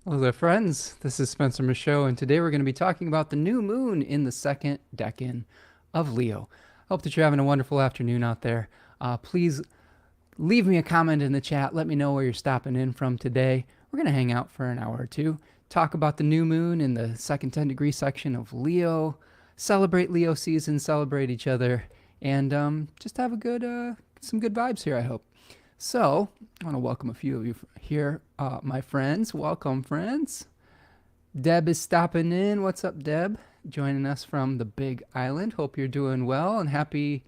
Hello there, friends. This is Spencer Michaud, and today we're going to be talking about the new moon in the second decan of Leo. Hope that you're having a wonderful afternoon out there. Please leave me a comment in the chat. Let me know where you're stopping in from today. We're going to hang out for an hour or two, talk about the new moon in the second 10-degree section of Leo, celebrate Leo season, celebrate each other, and just have some good vibes here, I hope. So, I want to welcome a few of you here, my friends. Welcome, friends. Deb is stopping in. What's up, Deb? Joining us from the Big Island. Hope you're doing well, and happy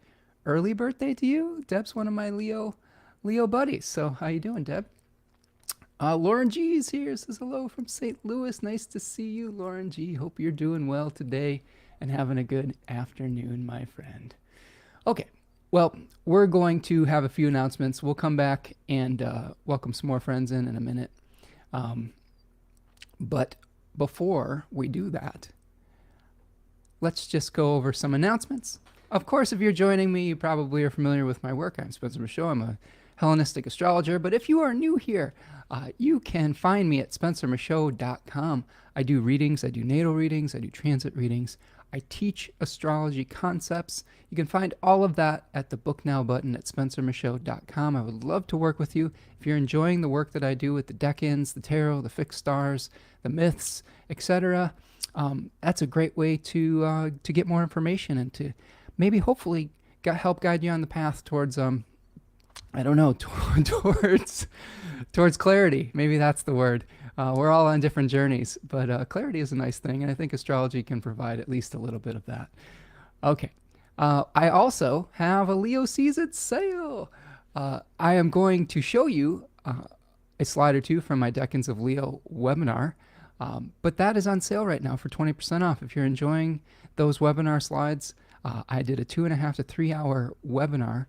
early birthday to you. Deb's one of my Leo buddies. So, how you doing, Deb? Lauren G is here. Says hello from St. Louis. Nice to see you, Lauren G. Hope you're doing well today and having a good afternoon, my friend. Okay. Well, we're going to have a few announcements. We'll come back and welcome some more friends in a minute. But before we do that, let's just go over some announcements. Of course, if you're joining me, you probably are familiar with my work. I'm Spencer Michaud. I'm a Hellenistic astrologer. But if you are new here, you can find me at spencermichaud.com. I do readings. I do natal readings. I do transit readings. I teach astrology concepts. You can find all of that at the Book Now button at spencermichaud.com. I would love to work with you. If you're enjoying the work that I do with the decans, the tarot, the fixed stars, the myths, etc., that's a great way to get more information and to maybe hopefully help guide you on the path towards I don't know, towards clarity. Maybe that's the word. We're all on different journeys, but clarity is a nice thing, and I think astrology can provide at least a little bit of that. Okay. I also have a Leo season sale. I am going to show you a slide or two from my Decans of Leo webinar, but that is on sale right now for 20% off. If you're enjoying those webinar slides, I did a 2.5 to 3 hour webinar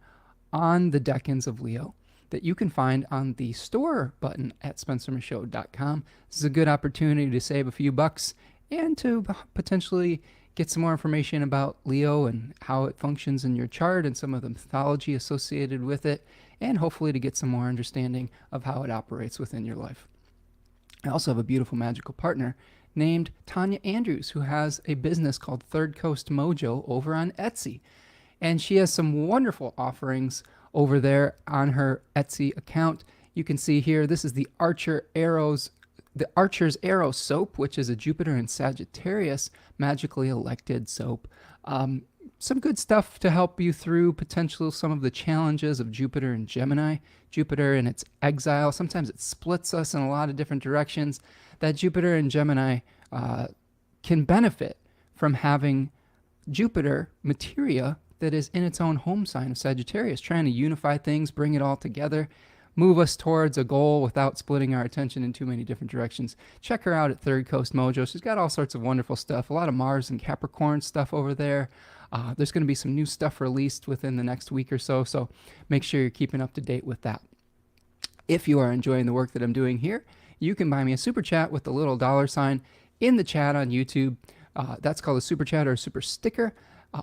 on the Decans of Leo that you can find on the store button at spencermichaud.com. This is a good opportunity to save a few bucks and to potentially get some more information about Leo and how it functions in your chart and some of the mythology associated with it, and hopefully to get some more understanding of how it operates within your life. I also have a beautiful magical partner named Tanya Andrews, who has a business called Third Coast Mojo over on Etsy. And she has some wonderful offerings over there on her Etsy account. You can see here, this is the Archer's Arrow soap, which is a Jupiter and Sagittarius magically elected soap. Some good stuff to help you through potentially some of the challenges of Jupiter and Gemini. Jupiter in its exile, sometimes it splits us in a lot of different directions. That Jupiter and Gemini can benefit from having Jupiter materia that is in its own home sign of Sagittarius, trying to unify things, bring it all together, move us towards a goal without splitting our attention in too many different directions. Check her out at Third Coast Mojo. She's got all sorts of wonderful stuff, a lot of Mars and Capricorn stuff over there. There's going to be some new stuff released within the next week or so, so make sure you're keeping up to date with that. If you are enjoying the work that I'm doing here, you can buy me a super chat with the little $ in the chat on YouTube. That's called a super chat or a super sticker.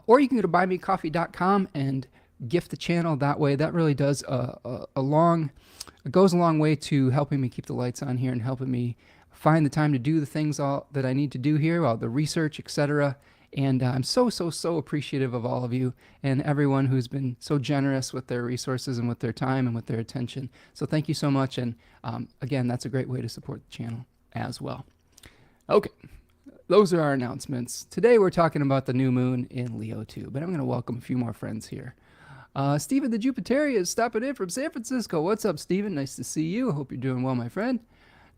Or you can go to buymeacoffee.com and gift the channel that way. That really does it goes a long way to helping me keep the lights on here and helping me find the time to do the things that I need to do here, all the research, etc. And I'm so appreciative of all of you and everyone who's been so generous with their resources and with their time and with their attention. So thank you so much. And again, that's a great way to support the channel as well. Okay. Those are our announcements. Today we're talking about the new moon in Leo 2, but I'm going to welcome a few more friends here. Stephen the Jupiterian is stopping in from San Francisco. What's up, Stephen? Nice to see you. I hope you're doing well, my friend.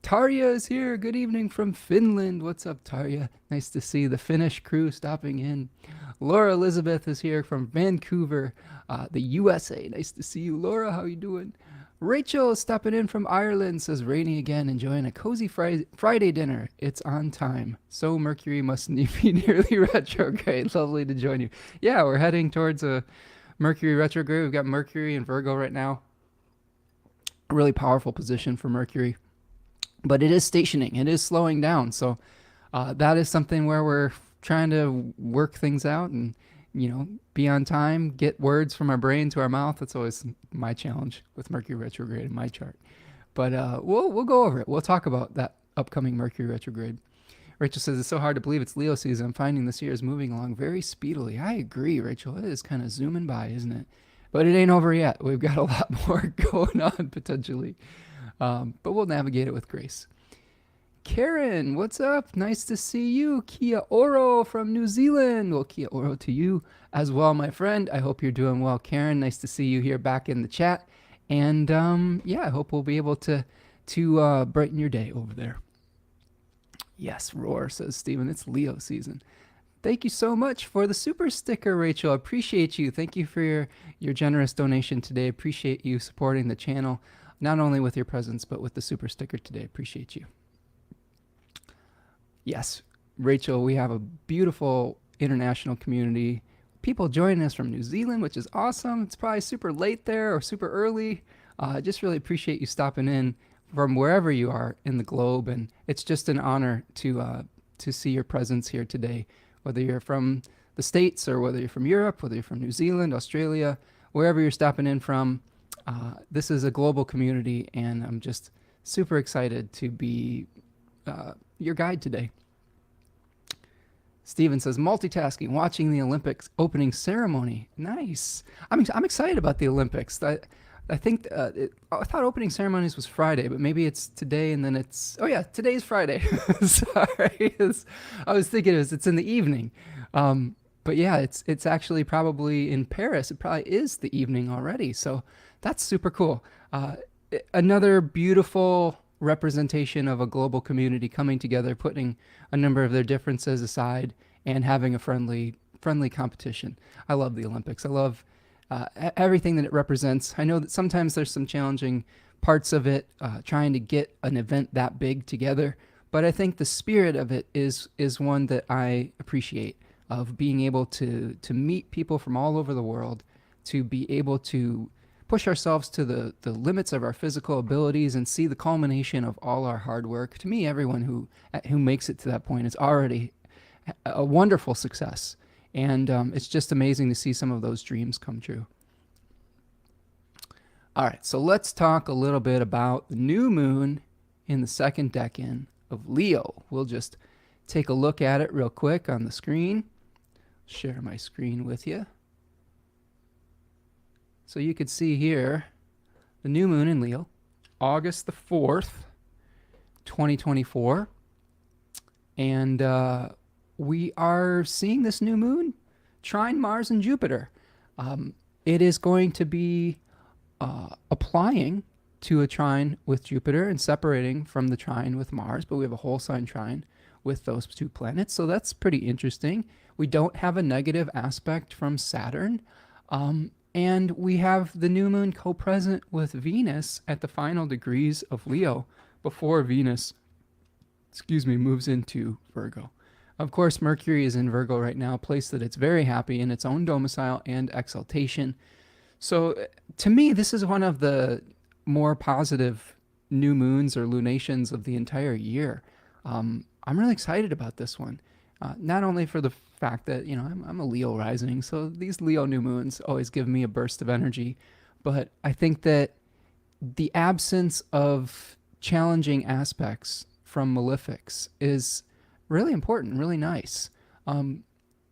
Tarja is here. Good evening from Finland. What's up, Tarja? Nice to see the Finnish crew stopping in. Laura Elizabeth is here from Vancouver, the USA. Nice to see you, Laura. How you doing? Rachel is stopping in from Ireland, says rainy again, enjoying a cozy Friday dinner. It's on time. So Mercury must be nearly retrograde. Lovely to join you. Yeah, we're heading towards a Mercury retrograde. We've got Mercury in Virgo right now. A really powerful position for Mercury. But it is stationing. It is slowing down. So that is something where we're trying to work things out and be on time, get words from our brain to our mouth. That's always my challenge with Mercury retrograde in my chart. But we'll go over it. We'll talk about that upcoming Mercury retrograde. Rachel says, it's so hard to believe it's Leo season. I'm finding this year is moving along very speedily. I agree, Rachel. It is kind of zooming by, isn't it? But it ain't over yet. We've got a lot more going on potentially. But we'll navigate it with grace. Karen, what's up? Nice to see you. Kia oro from New Zealand. Well, kia oro to you as well, my friend. I hope you're doing well, Karen. Nice to see you here back in the chat. And yeah, I hope we'll be able to brighten your day over there. Yes, roar, says Stephen. It's Leo season. Thank you so much for the super sticker, Rachel. I appreciate you. Thank you for your generous donation today. Appreciate you supporting the channel, not only with your presence, but with the super sticker today. Appreciate you. Yes, Rachel, we have a beautiful international community. People joining us from New Zealand, which is awesome. It's probably super late there or super early. I just really appreciate you stopping in from wherever you are in the globe, and it's just an honor to see your presence here today, whether you're from the States or whether you're from Europe, whether you're from New Zealand, Australia, wherever you're stopping in from. This is a global community, and I'm just super excited to be your guide today. Steven says, multitasking, watching the Olympics opening ceremony. Nice. I'm excited about the Olympics. I think I thought opening ceremonies was Friday, but maybe it's today and then it's... Oh, yeah, today's Friday. Sorry. I was thinking it's in the evening. But yeah, it's actually probably in Paris. It probably is the evening already. So that's super cool. Another beautiful representation of a global community coming together, putting a number of their differences aside and having a friendly competition. I love the Olympics. I love everything that it represents. I know that sometimes there's some challenging parts of it, trying to get an event that big together, but I think the spirit of it is one that I appreciate, of being able to meet people from all over the world, to be able to push ourselves to the limits of our physical abilities and see the culmination of all our hard work. To me, everyone who makes it to that point is already a wonderful success. And it's just amazing to see some of those dreams come true. All right, so let's talk a little bit about the new moon in the second decan of Leo. We'll just take a look at it real quick on the screen. Share my screen with you. So you could see here the new moon in Leo, August the 4th, 2024. And we are seeing this new moon trine Mars and Jupiter. It is going to be applying to a trine with Jupiter and separating from the trine with Mars, but we have a whole sign trine with those two planets, so that's pretty interesting. We don't have a negative aspect from Saturn, and we have the new moon co-present with Venus at the final degrees of Leo before Venus, moves into Virgo. Of course, Mercury is in Virgo right now, a place that it's very happy in its own domicile and exaltation. So to me, this is one of the more positive new moons or lunations of the entire year. I'm really excited about this one. Not only for the fact that, I'm a Leo rising, so these Leo new moons always give me a burst of energy, but I think that the absence of challenging aspects from malefics is really important, really nice.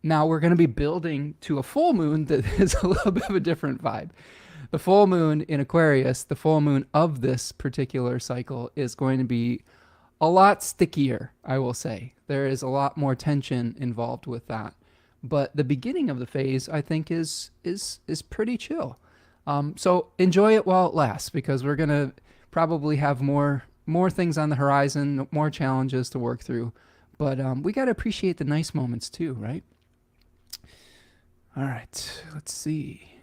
Now we're going to be building to a full moon that is a little bit of a different vibe. The full moon in Aquarius, the full moon of this particular cycle, is going to be a lot stickier, I will say. There is a lot more tension involved with that. But the beginning of the phase, I think, is pretty chill. So enjoy it while it lasts, because we're going to probably have more things on the horizon, more challenges to work through. But we got to appreciate the nice moments too, right? All right, let's see.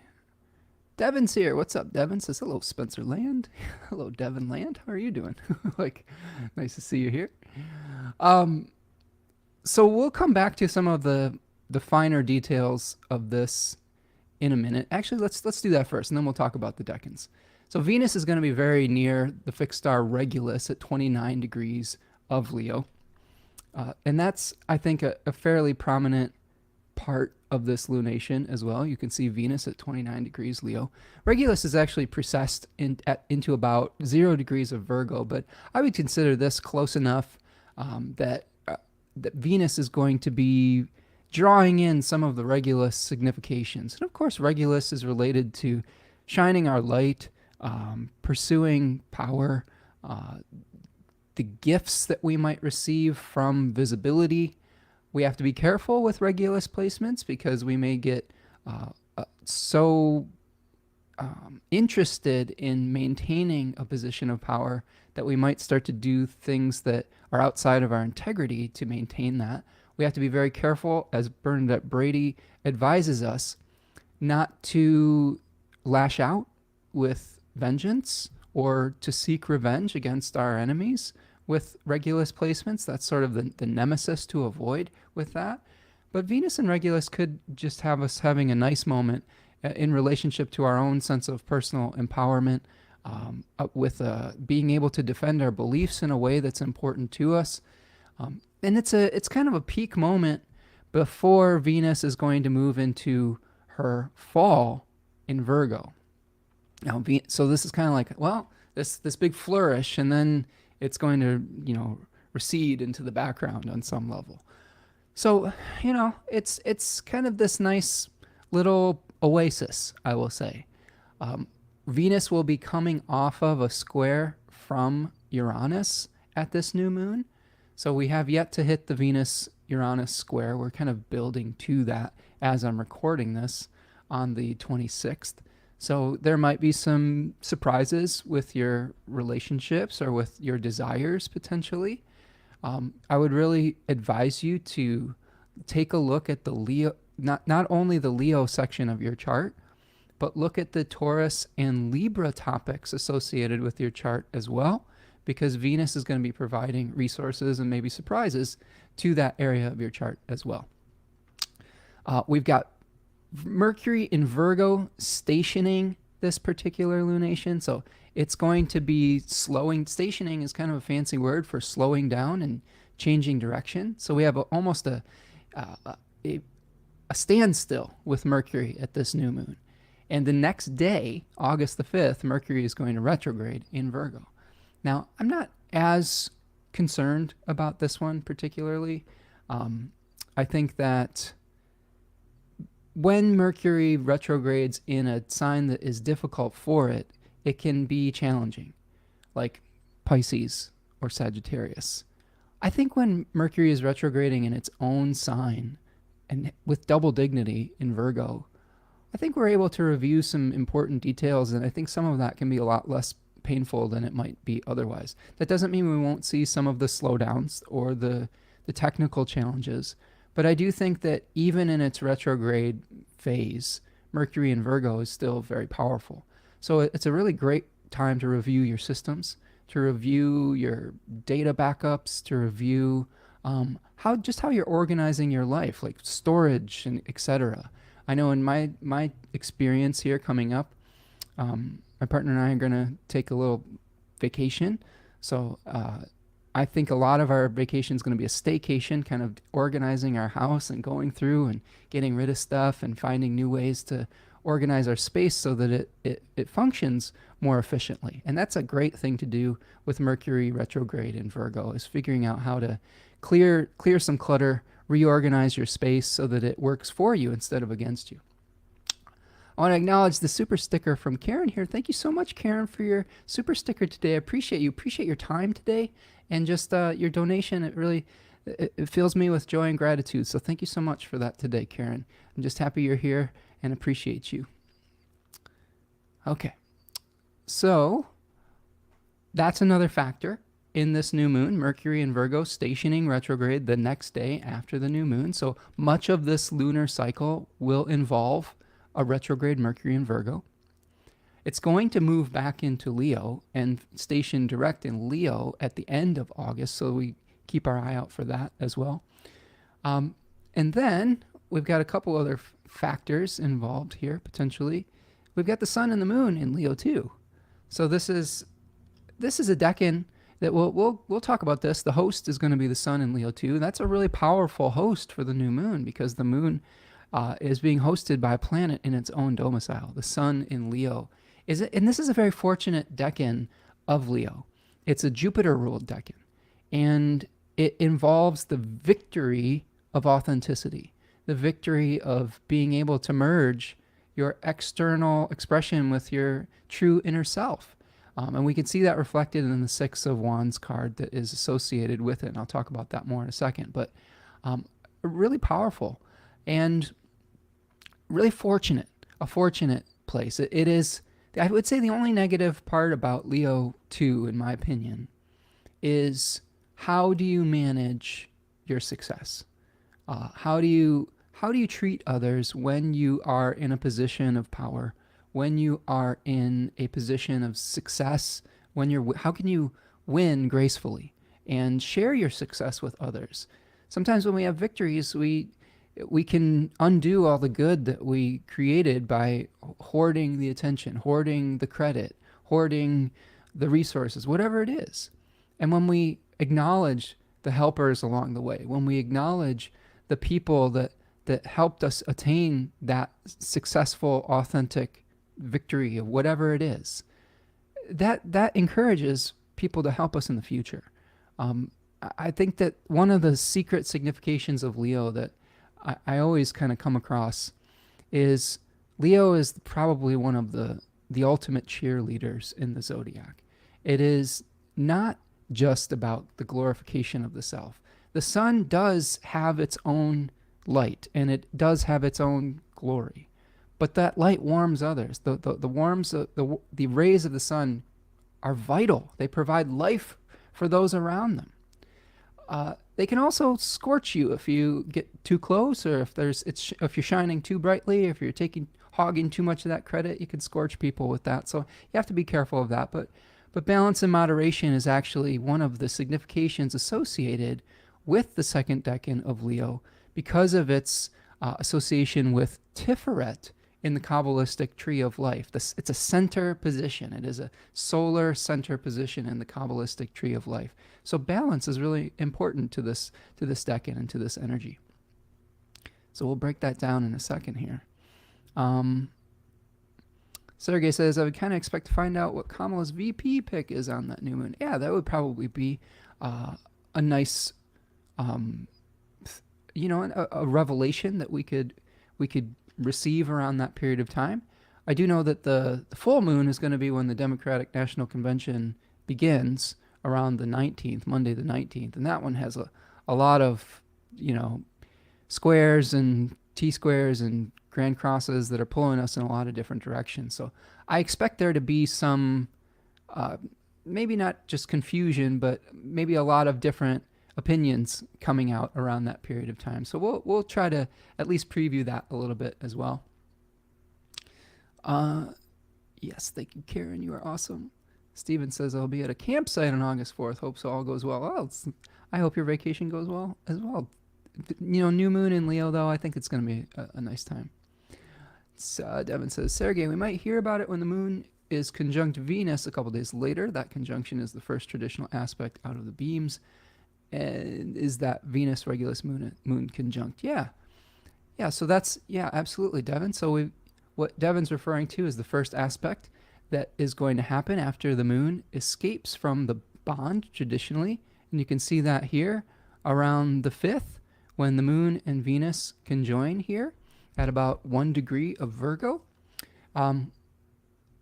Devin's here. What's up, Devin? Says, hello, Spencer Land. Hello, Devin Land. How are you doing? Nice to see you here. So we'll come back to some of the finer details of this in a minute. Actually, let's do that first, and then we'll talk about the decans. So Venus is going to be very near the fixed star Regulus at 29 degrees of Leo. And that's, I think, a fairly prominent part of this lunation as well. You can see Venus at 29 degrees Leo. Regulus is actually precessed into about 0 degrees of Virgo, but I would consider this close enough that Venus is going to be drawing in some of the Regulus significations. And of course, Regulus is related to shining our light, pursuing power, the gifts that we might receive from visibility. We have to be careful with Regulus placements because we may get so interested in maintaining a position of power that we might start to do things that are outside of our integrity to maintain that. We have to be very careful, as Bernadette Brady advises us, not to lash out with vengeance or to seek revenge against our enemies with Regulus placements. That's sort of the nemesis to avoid with that. But Venus and Regulus could just have us having a nice moment in relationship to our own sense of personal empowerment, with being able to defend our beliefs in a way that's important to us. And it's kind of a peak moment before Venus is going to move into her fall in Virgo. Now, so this is kind of like, well, this big flourish, and then it's going to, recede into the background on some level. So, it's kind of this nice little oasis, I will say. Venus will be coming off of a square from Uranus at this new moon. So we have yet to hit the Venus-Uranus square. We're kind of building to that as I'm recording this on the 26th. So there might be some surprises with your relationships or with your desires potentially. I would really advise you to take a look at the Leo, not only the Leo section of your chart, but look at the Taurus and Libra topics associated with your chart as well, because Venus is going to be providing resources and maybe surprises to that area of your chart as well. We've got Mercury in Virgo stationing this particular lunation. So it's going to be slowing. Stationing is kind of a fancy word for slowing down and changing direction. So we have almost a standstill with Mercury at this new moon. And the next day, August the 5th, Mercury is going to retrograde in Virgo. Now, I'm not as concerned about this one particularly. I think that when Mercury retrogrades in a sign that is difficult for it, it can be challenging, like Pisces or Sagittarius. I think when Mercury is retrograding in its own sign and with double dignity in Virgo, I think we're able to review some important details, and I think some of that can be a lot less painful than it might be otherwise. That doesn't mean we won't see some of the slowdowns or the technical challenges, but I do think that even in its retrograde phase, Mercury in Virgo is still very powerful. So it's a really great time to review your systems, to review your data backups, to review how you're organizing your life, like storage and etc. I know in my experience here coming up, my partner and I are going to take a little vacation. So I think a lot of our vacation is going to be a staycation, kind of organizing our house and going through and getting rid of stuff and finding new ways to organize our space so that it functions more efficiently. And that's a great thing to do with Mercury retrograde in Virgo, is figuring out how to clear some clutter, reorganize your space so that it works for you instead of against you. I want to acknowledge the super sticker from Karen here. Thank you so much, Karen, for your super sticker today. I appreciate you. Appreciate your time today and just your donation. It fills me with joy and gratitude. So thank you so much for that today, Karen. I'm just happy you're here and appreciate you. Okay. So that's another factor in this new moon, Mercury in Virgo stationing retrograde the next day after the new moon. So much of this lunar cycle will involve a retrograde Mercury in Virgo. It's going to move back into Leo and station direct in Leo at the end of August, so we keep our eye out for that as well. And then we've got a couple other factors involved here, potentially. We've got the sun and the moon in Leo too. So this is a decan. that we'll talk about this. The host is going to be the sun in Leo too. That's a really powerful host for the new moon because the moon is being hosted by a planet in its own domicile. The sun in Leo is it, and this is a very fortunate decan of Leo. It's a Jupiter-ruled decan, and it involves the victory of authenticity, the victory of being able to merge your external expression with your true inner self. And we can see that reflected in the Six of Wands card that is associated with it. And I'll talk about that more in a second. But really powerful and really fortunate, a fortunate place. It is, I would say, the only negative part about Leo 2, in my opinion, is how do you manage your success? How do you treat others when you are in a position of power, when you are in a position of success, how can you win gracefully and share your success with others? Sometimes when we have victories, we can undo all the good that we created by hoarding the attention, hoarding the credit, hoarding the resources, whatever it is. And when we acknowledge the helpers along the way, when we acknowledge the people that helped us attain that successful, authentic victory of whatever it is, that encourages people to help us in the future. I think that one of the secret significations of Leo that I always kind of come across is Leo is probably one of the ultimate cheerleaders in the zodiac. It is not just about the glorification of the self. The sun does have its own light and it does have its own glory, but that light warms others. The rays of the sun are vital. They provide life for those around them. They can also scorch you if you get too close, or if you're shining too brightly, if you're hogging too much of that credit, you can scorch people with that. So you have to be careful of that. But balance and moderation is actually one of the significations associated with the second decan of Leo because of its association with Tiferet in the Kabbalistic tree of life. It's a center position. It is a solar center position in the Kabbalistic tree of life. So balance is really important to this decan and to this energy. So we'll break that down in a second here. Sergey says, I would kind of expect to find out what Kamala's VP pick is on that new moon. Yeah, that would probably be a nice, a revelation that we could receive around that period of time. I do know that the full moon is going to be when the Democratic National Convention begins around the 19th, Monday the 19th. And that one has a lot of, squares and T-squares and grand crosses that are pulling us in a lot of different directions. So I expect there to be some, maybe not just confusion, but maybe a lot of different opinions coming out around that period of time. So we'll try to at least preview that a little bit as well. Yes, thank you, Karen. You are awesome. Steven says, I'll be at a campsite on August 4th. Hope so all goes well. Well, I hope your vacation goes well as well. New moon in Leo, though, I think it's going to be a nice time. Devin says, Sergey, we might hear about it when the moon is conjunct Venus a couple days later. That conjunction is the first traditional aspect out of the beams. And is that Venus Regulus moon conjunct? Yeah. So that's, absolutely, Devin. So what Devin's referring to is the first aspect that is going to happen after the moon escapes from the bond traditionally. And you can see that here around the 5th when the moon and Venus conjoin here at about 1 degree of Virgo. And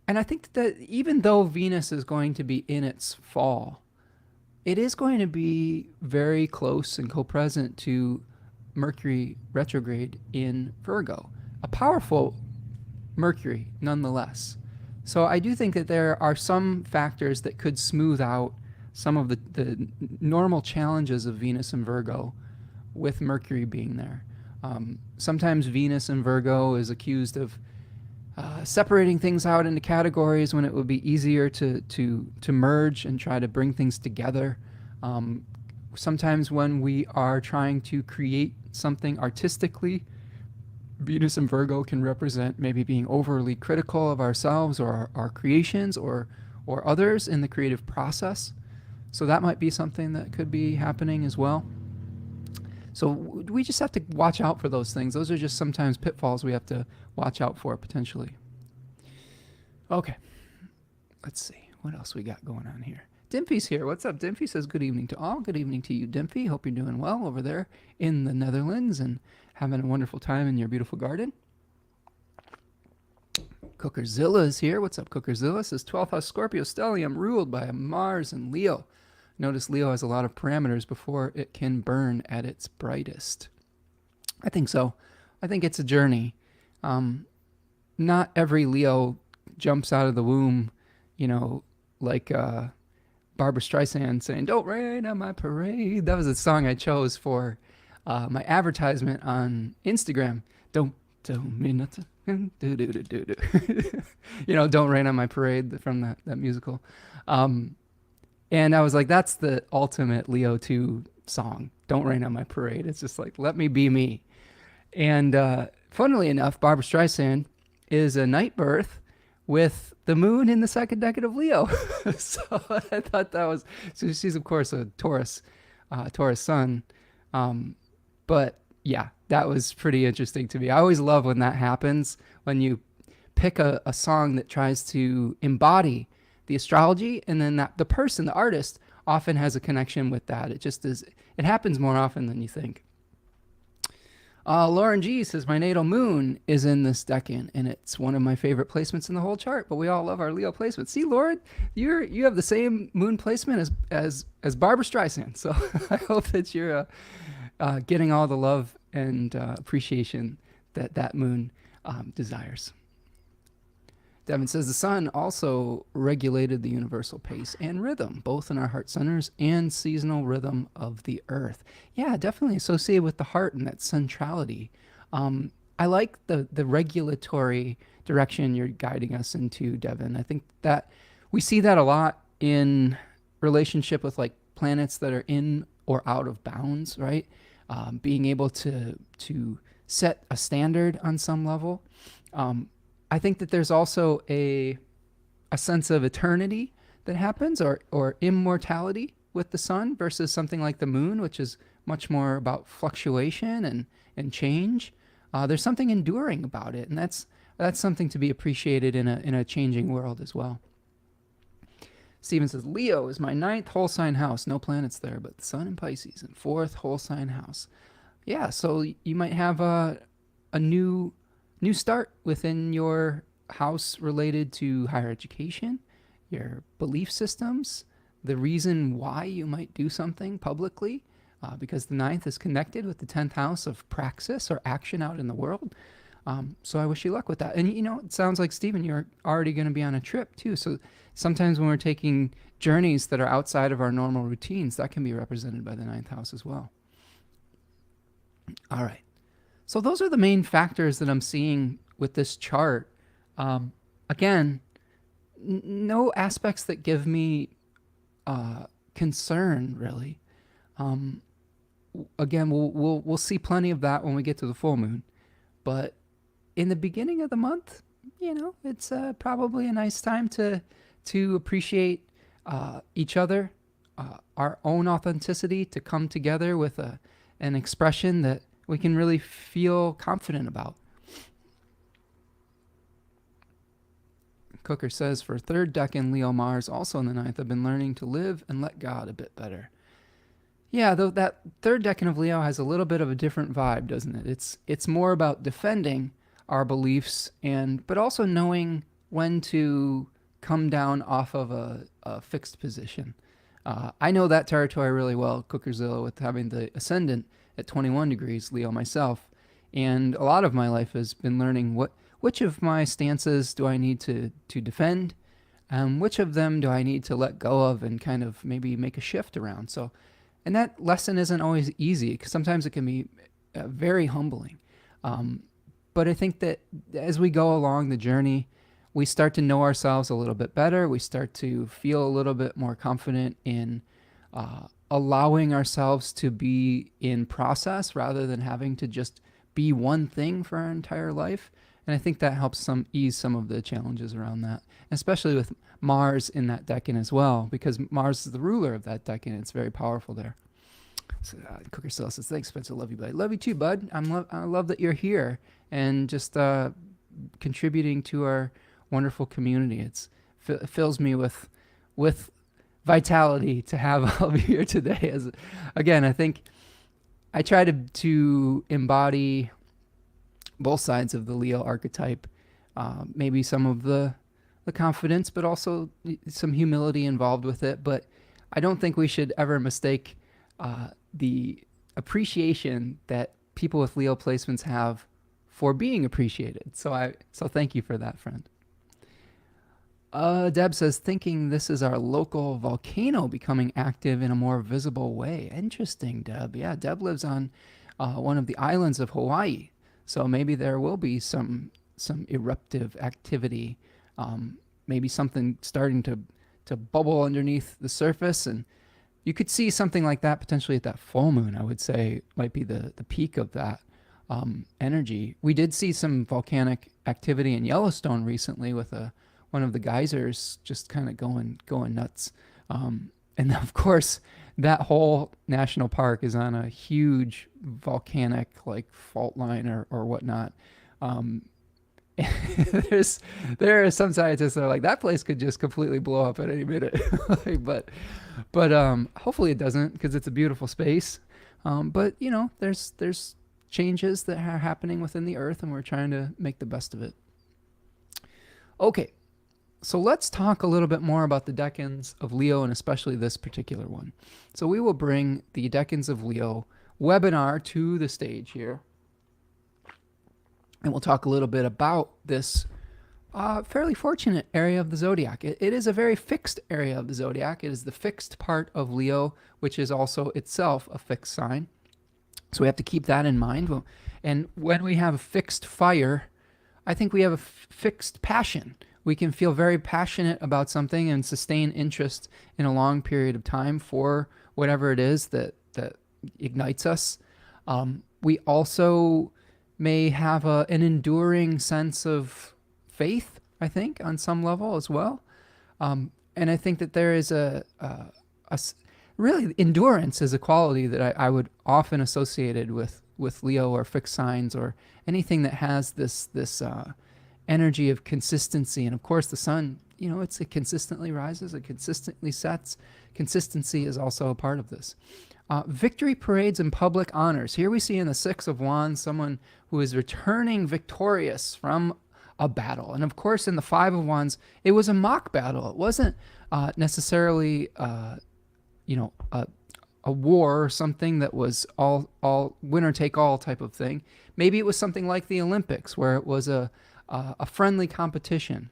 I think that even though Venus is going to be in its fall, it is going to be very close and co-present to Mercury retrograde in Virgo, a powerful Mercury nonetheless. So I do think that there are some factors that could smooth out some of the normal challenges of Venus and Virgo with Mercury being there. Sometimes Venus and Virgo is accused of separating things out into categories when it would be easier to merge and try to bring things together. Sometimes when we are trying to create something artistically, Venus and Virgo can represent maybe being overly critical of ourselves or our creations or others in the creative process. So that might be something that could be happening as well. So we just have to watch out for those things. Those are just sometimes pitfalls we have to watch out for potentially. Okay, let's see what else we got going on here. Dimphy's here. What's up? Dimphy says good evening to all. Good evening to you, Dimphy. Hope you're doing well over there in the Netherlands and having a wonderful time in your beautiful garden. Cookerzilla is here. What's up, Cookerzilla? Says 12th house Scorpio stellium ruled by Mars and Leo. Notice Leo has a lot of parameters before it can burn at its brightest. I think so. I think it's a journey. Not every Leo jumps out of the womb, like Barbra Streisand saying, "Don't rain on my parade." That was a song I chose for my advertisement on Instagram. Don't tell me nothing. Don't rain on my parade from that musical. And I was like, that's the ultimate Leo 2 song. Don't rain on my parade. It's just like, let me be me. And funnily enough, Barbra Streisand is a night birth with the moon in the second decade of Leo. So I thought that was, so she's of course a Taurus sun. But yeah, that was pretty interesting to me. I always love when that happens, when you pick a song that tries to embody the astrology, and then the person, the artist, often has a connection with that. It just is, it happens more often than you think. Lauren G says, my natal moon is in this decan, and it's one of my favorite placements in the whole chart, but we all love our Leo placement. See, Lauren, you have the same moon placement as Barbra Streisand, so I hope that you're getting all the love and appreciation that moon desires. Devin says the sun also regulated the universal pace and rhythm, both in our heart centers and seasonal rhythm of the earth. Yeah, definitely associated with the heart and that centrality. I like the regulatory direction you're guiding us into, Devin. I think that we see that a lot in relationship with like planets that are in or out of bounds, right? Being able to set a standard on some level. I think that there's also a sense of eternity that happens, or immortality with the sun versus something like the moon, which is much more about fluctuation and change. There's something enduring about it, and that's something to be appreciated in a changing world as well. Steven says, Leo is my 9th whole sign house. No planets there, but the sun in Pisces, and 4th whole sign house. Yeah, so you might have a new start within your house related to higher education, your belief systems, the reason why you might do something publicly, because the 9th is connected with the 10th house of praxis or action out in the world. So I wish you luck with that. And it sounds like, Stephen, you're already going to be on a trip too. So sometimes when we're taking journeys that are outside of our normal routines, that can be represented by the 9th house as well. All right. So those are the main factors that I'm seeing with this chart. Again, no aspects that give me concern, really. Again, we'll see plenty of that when we get to the full moon. But in the beginning of the month, it's probably a nice time to appreciate each other, our own authenticity, to come together with an expression that we can really feel confident about. Cooker says, for 3rd decan Leo Mars, also in the 9th, I've been learning to live and let God a bit better. Yeah, though that 3rd decan of Leo has a little bit of a different vibe, doesn't it? It's more about defending our beliefs, but also knowing when to come down off of a fixed position. I know that territory really well, Cookerzilla, with having the ascendant at 21 degrees Leo myself, and a lot of my life has been learning which of my stances do I need to defend, which of them do I need to let go of and kind of maybe make a shift around. So, and that lesson isn't always easy, because sometimes it can be very humbling. But I think that as we go along the journey, we start to know ourselves a little bit better. We start to feel a little bit more confident in allowing ourselves to be in process rather than having to just be one thing for our entire life. And I think that helps ease some of the challenges around that, especially with Mars in that decan as well, because Mars is the ruler of that decan. It's very powerful there. So, Cooker Still says, thanks, Spencer. Love you, bud. Love you too, bud. I love that you're here and just contributing to our wonderful community. It fills me with vitality to have all of you here today. Again, I think I try to embody both sides of the Leo archetype. Maybe some of the confidence, but also some humility involved with it. But I don't think we should ever mistake the appreciation that people with Leo placements have for being appreciated. So thank you for that, friend. Deb says, thinking this is our local volcano becoming active in a more visible way. Interesting, Deb. Yeah, Deb lives on one of the islands of Hawaii. So maybe there will be some eruptive activity, maybe something starting to bubble underneath the surface. And you could see something like that potentially at that full moon, I would say, might be the peak of that energy. We did see some volcanic activity in Yellowstone recently with one of the geysers just kind of going nuts. And of course, that whole national park is on a huge volcanic like fault line or whatnot. There are some scientists that are like, that place could just completely blow up at any minute. but hopefully it doesn't, because it's a beautiful space. But you know, there's changes that are happening within the earth, and we're trying to make the best of it. Okay, so let's talk a little bit more about the decans of Leo, and especially this particular one. So we will bring the Decans of Leo webinar to the stage here, and we'll talk a little bit about this fairly fortunate area of the zodiac. It is a very fixed area of the zodiac. It is the fixed part of Leo, which is also itself a fixed sign. So we have to keep that in mind. And when we have a fixed fire, I think we have a fixed passion. We can feel very passionate about something and sustain interest in a long period of time for whatever it is that ignites us. We also may have an enduring sense of faith, I think, on some level as well. And I think that there is really, endurance is a quality that I would often associated with Leo or fixed signs or anything that has this energy of consistency. And of course, the sun, it consistently rises, it consistently sets. Consistency is also a part of this. Victory parades and public honors. Here we see in the Six of Wands someone who is returning victorious from a battle. And of course, in the Five of Wands, it was a mock battle. It wasn't necessarily a war or something that was all winner take all type of thing. Maybe it was something like the Olympics, where it was a friendly competition.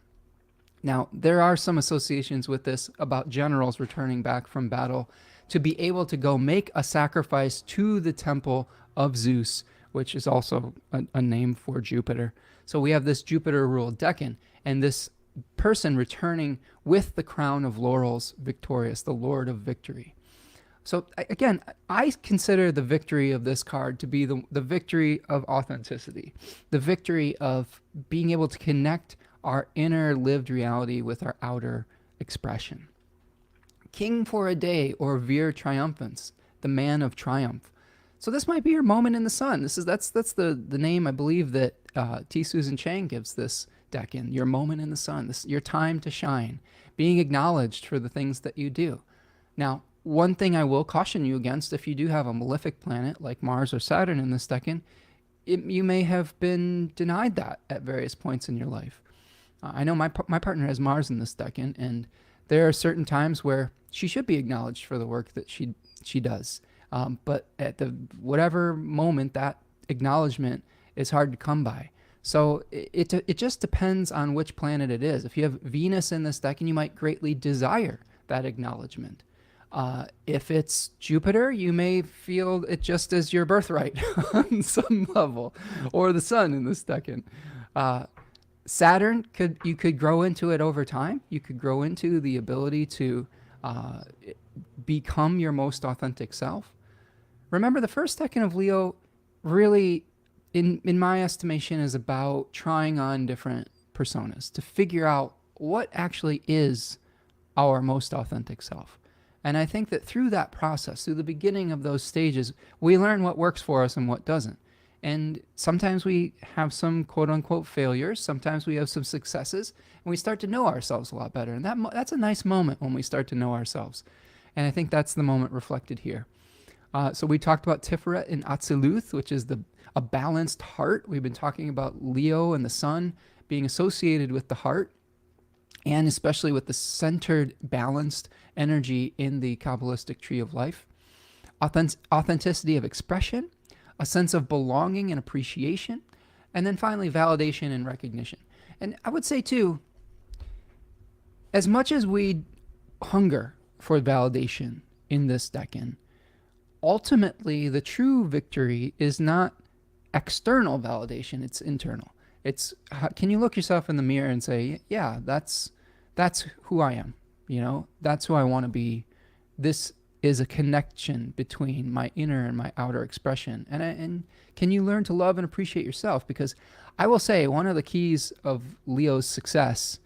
Now, there are some associations with this about generals returning back from battle to be able to go make a sacrifice to the temple of Zeus, which is also a name for Jupiter. So we have this Jupiter-ruled decan, and this person returning with the crown of laurels victorious, the Lord of Victory. So again, I consider the victory of this card to be the victory of authenticity, the victory of being able to connect our inner lived reality with our outer expression. King for a day, or vir triumphans, the man of triumph. So this might be your moment in the sun. That's the name I believe that T. Susan Chang gives this decan. Your moment in the sun, your time to shine, being acknowledged for the things that you do. Now, one thing I will caution you against, if you do have a malefic planet like Mars or Saturn in this decan, you may have been denied that at various points in your life. I know my partner has Mars in this decan, and there are certain times where she should be acknowledged for the work that she does. But at whatever moment, that acknowledgement is hard to come by. So it just depends on which planet it is. If you have Venus in this decan, you might greatly desire that acknowledgement. If it's Jupiter, you may feel it just as your birthright on some level, or the sun in this decan. Saturn, you could grow into it over time. You could grow into the ability to become your most authentic self. Remember, the first decan of Leo really in my estimation, is about trying on different personas to figure out what actually is our most authentic self. And I think that through that process, through the beginning of those stages, we learn what works for us and what doesn't. And sometimes we have some quote unquote failures, sometimes we have some successes, and we start to know ourselves a lot better. And that's a nice moment when we start to know ourselves. And I think that's the moment reflected here. So we talked about Tiferet in Atziluth, which is a balanced heart. We've been talking about Leo and the sun being associated with the heart, and especially with the centered, balanced energy in the Kabbalistic tree of life. Authenticity of expression, a sense of belonging and appreciation, and then finally validation and recognition. And I would say too, as much as we hunger for validation in this decan, ultimately the true victory is not external validation, it's internal. It's, can you look yourself in the mirror and say, yeah, that's who I am, that's who I want to be. This is a connection between my inner and my outer expression. And can you learn to love and appreciate yourself? Because I will say one of the keys of Leo's success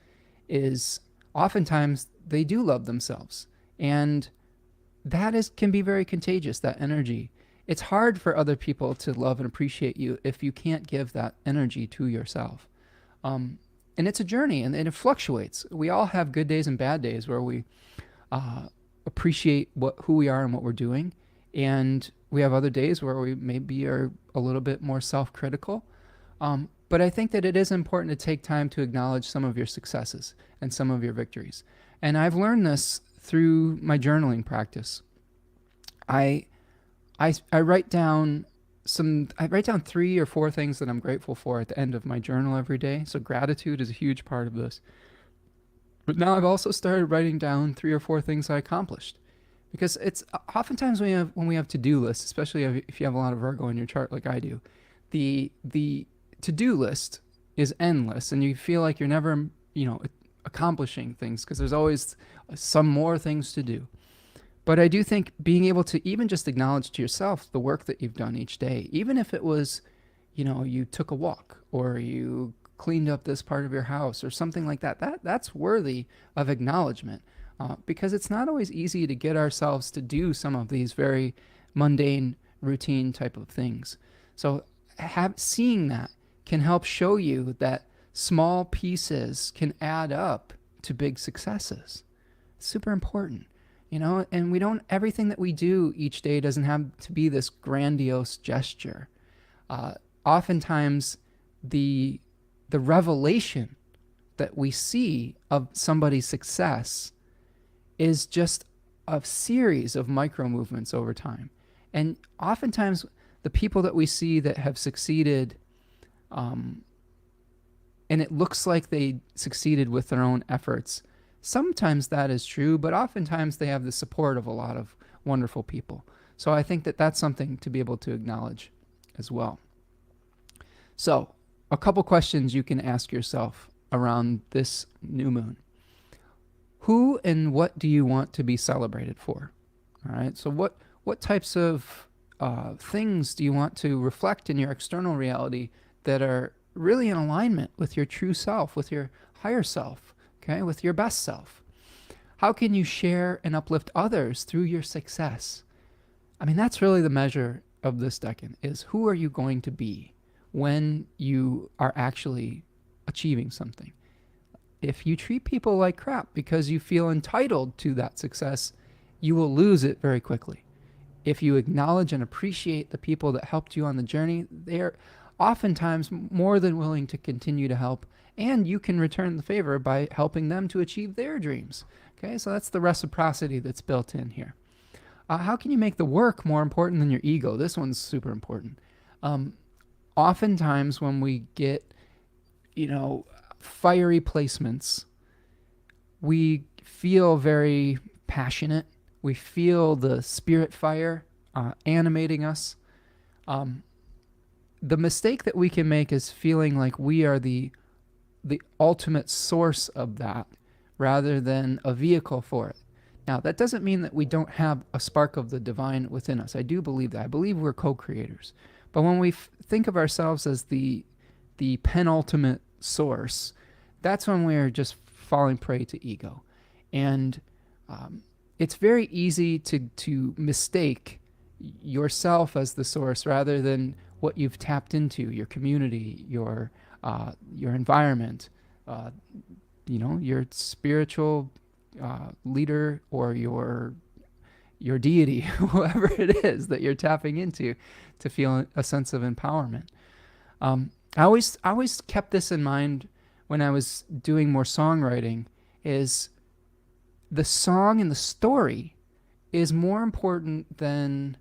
is oftentimes they do love themselves. And that can be very contagious, that energy. It's hard for other people to love and appreciate you if you can't give that energy to yourself. And it's a journey, and it fluctuates. We all have good days and bad days where we appreciate who we are and what we're doing. And we have other days where we maybe are a little bit more self-critical. But I think that it is important to take time to acknowledge some of your successes and some of your victories. And I've learned this through my journaling practice. I write down 3 or 4 things that I'm grateful for at the end of my journal every day. So gratitude is a huge part of this. But now I've also started writing down 3 or 4 things I accomplished, because it's oftentimes when we have to-do lists, especially if you have a lot of Virgo in your chart like I do, the to-do list is endless, and you feel like you're never accomplishing things because there's always some more things to do. But I do think being able to even just acknowledge to yourself the work that you've done each day, even if it was, you took a walk or you cleaned up this part of your house or something like that, that's worthy of acknowledgement, because it's not always easy to get ourselves to do some of these very mundane, routine type of things. So seeing that can help show you that small pieces can add up to big successes. Super important. And everything that we do each day doesn't have to be this grandiose gesture. Oftentimes the revelation that we see of somebody's success is just a series of micro movements over time. And oftentimes the people that we see that have succeeded, and it looks like they succeeded with their own efforts, sometimes that is true, but oftentimes they have the support of a lot of wonderful people. So I think that that's something to be able to acknowledge as well. So a couple questions you can ask yourself around this new moon. Who and what do you want to be celebrated for? All right. So what types of things do you want to reflect in your external reality that are really in alignment with your true self, with your higher self, okay, with your best self? How can you share and uplift others through your success? I mean, that's really the measure of this decan, is who are you going to be when you are actually achieving something? If you treat people like crap because you feel entitled to that success, you will lose it very quickly. If you acknowledge and appreciate the people that helped you on the journey, they're oftentimes more than willing to continue to help, and you can return the favor by helping them to achieve their dreams. Okay, so that's the reciprocity that's built in here. How can you make the work more important than your ego? This one's super important. Oftentimes when we get, fiery placements, we feel very passionate. We feel the spirit fire animating us. The mistake that we can make is feeling like we are the ultimate source of that rather than a vehicle for it. Now, that doesn't mean that we don't have a spark of the divine within us. I do believe that. I believe we're co-creators. But when we think of ourselves as the penultimate source, that's when we're just falling prey to ego. And it's very easy to mistake yourself as the source rather than what you've tapped into, your community, your environment, your spiritual leader, or your deity, whoever it is that you're tapping into to feel a sense of empowerment. I always kept this in mind when I was doing more songwriting, is the song and the story is more important than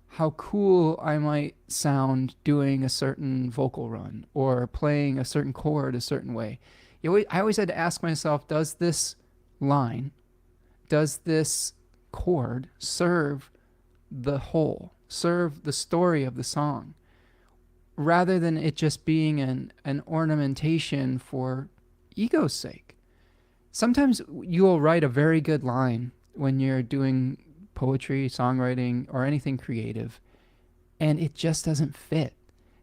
how cool I might sound doing a certain vocal run or playing a certain chord a certain way. I always had to ask myself, does this line, does this chord serve the whole, serve the story of the song, rather than it just being an ornamentation for ego's sake. Sometimes you'll write a very good line when you're doing poetry, songwriting, or anything creative, and it just doesn't fit.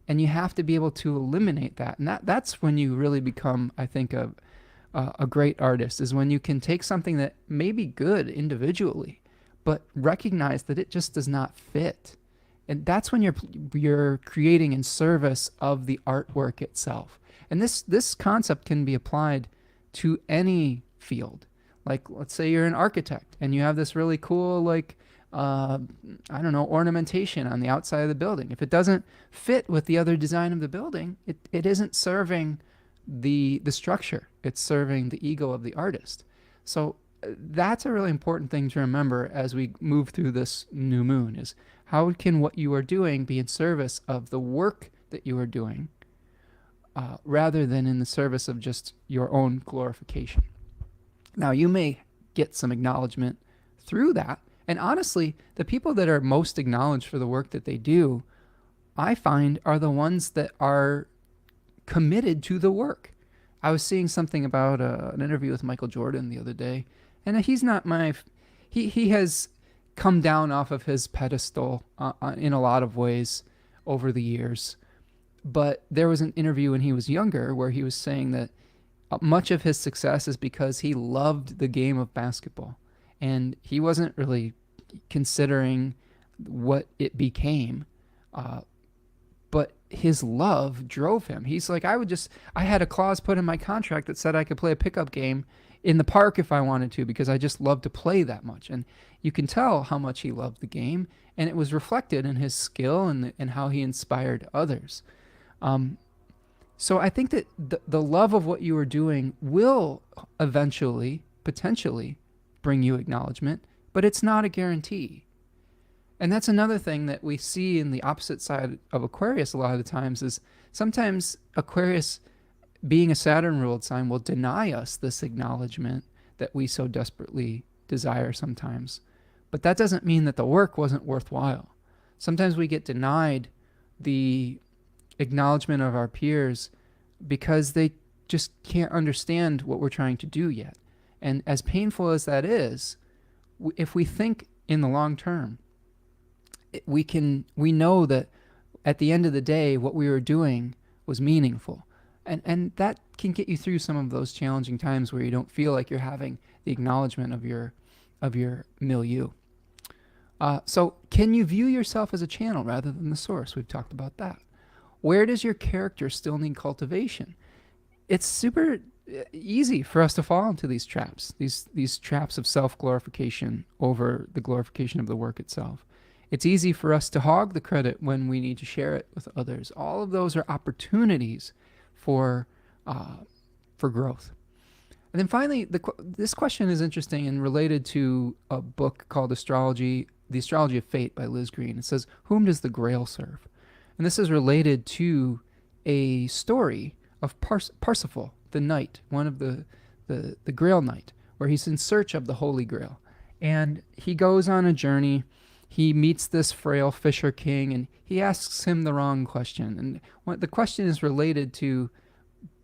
And you have to be able to eliminate that. And that's when you really become, I think, a great artist, is when you can take something that may be good individually, but recognize that it just does not fit. And that's when you're creating in service of the artwork itself. And this concept can be applied to any field. Like, let's say you're an architect and you have this really cool, ornamentation on the outside of the building. If it doesn't fit with the other design of the building, it isn't serving the structure. It's serving the ego of the artist. So that's a really important thing to remember as we move through this new moon, is how can what you are doing be in service of the work that you are doing, rather than in the service of just your own glorification. Now, you may get some acknowledgement through that. And honestly, the people that are most acknowledged for the work that they do, I find, are the ones that are committed to the work. I was seeing something about an interview with Michael Jordan the other day, and he's not he has come down off of his pedestal in a lot of ways over the years. But there was an interview when he was younger where he was saying that much of his success is because he loved the game of basketball, and he wasn't really considering what it became, but his love drove him. He's like, I had a clause put in my contract that said I could play a pickup game in the park if I wanted to, because I just loved to play that much. And you can tell how much he loved the game, and it was reflected in his skill and how he inspired others. So I think that the love of what you are doing will eventually, potentially, bring you acknowledgement, but it's not a guarantee. And that's another thing that we see in the opposite side of Aquarius a lot of the times, is sometimes Aquarius, being a Saturn ruled sign, will deny us this acknowledgement that we so desperately desire sometimes. But that doesn't mean that the work wasn't worthwhile. Sometimes we get denied the acknowledgement of our peers because they just can't understand what we're trying to do yet. And as painful as that is, if we think in the long term, we know that at the end of the day, what we were doing was meaningful. And that can get you through some of those challenging times where you don't feel like you're having the acknowledgement of your milieu. So can you view yourself as a channel rather than the source? We've talked about that. Where does your character still need cultivation? It's super easy for us to fall into these traps, these traps of self-glorification over the glorification of the work itself. It's easy for us to hog the credit when we need to share it with others. All of those are opportunities for growth. And then finally, this question is interesting and related to a book called Astrology, The Astrology of Fate by Liz Green. It says, whom does the Grail serve? And this is related to a story of Parsifal, the knight, one of the Grail Knight, where he's in search of the Holy Grail. And he goes on a journey. He meets this frail fisher king, and he asks him the wrong question. And the question is related to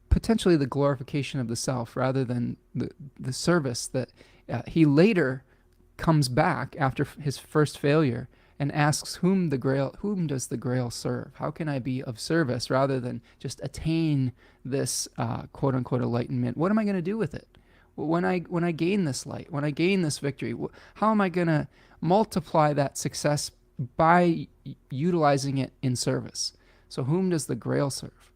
potentially the glorification of the self rather than the service that he later comes back after his first failure and asks whom does the Grail serve? How can I be of service rather than just attain this quote unquote enlightenment? What am I going to do with it? When I gain this light, when I gain this victory, how am I going to multiply that success by utilizing it in service? So whom does the Grail serve?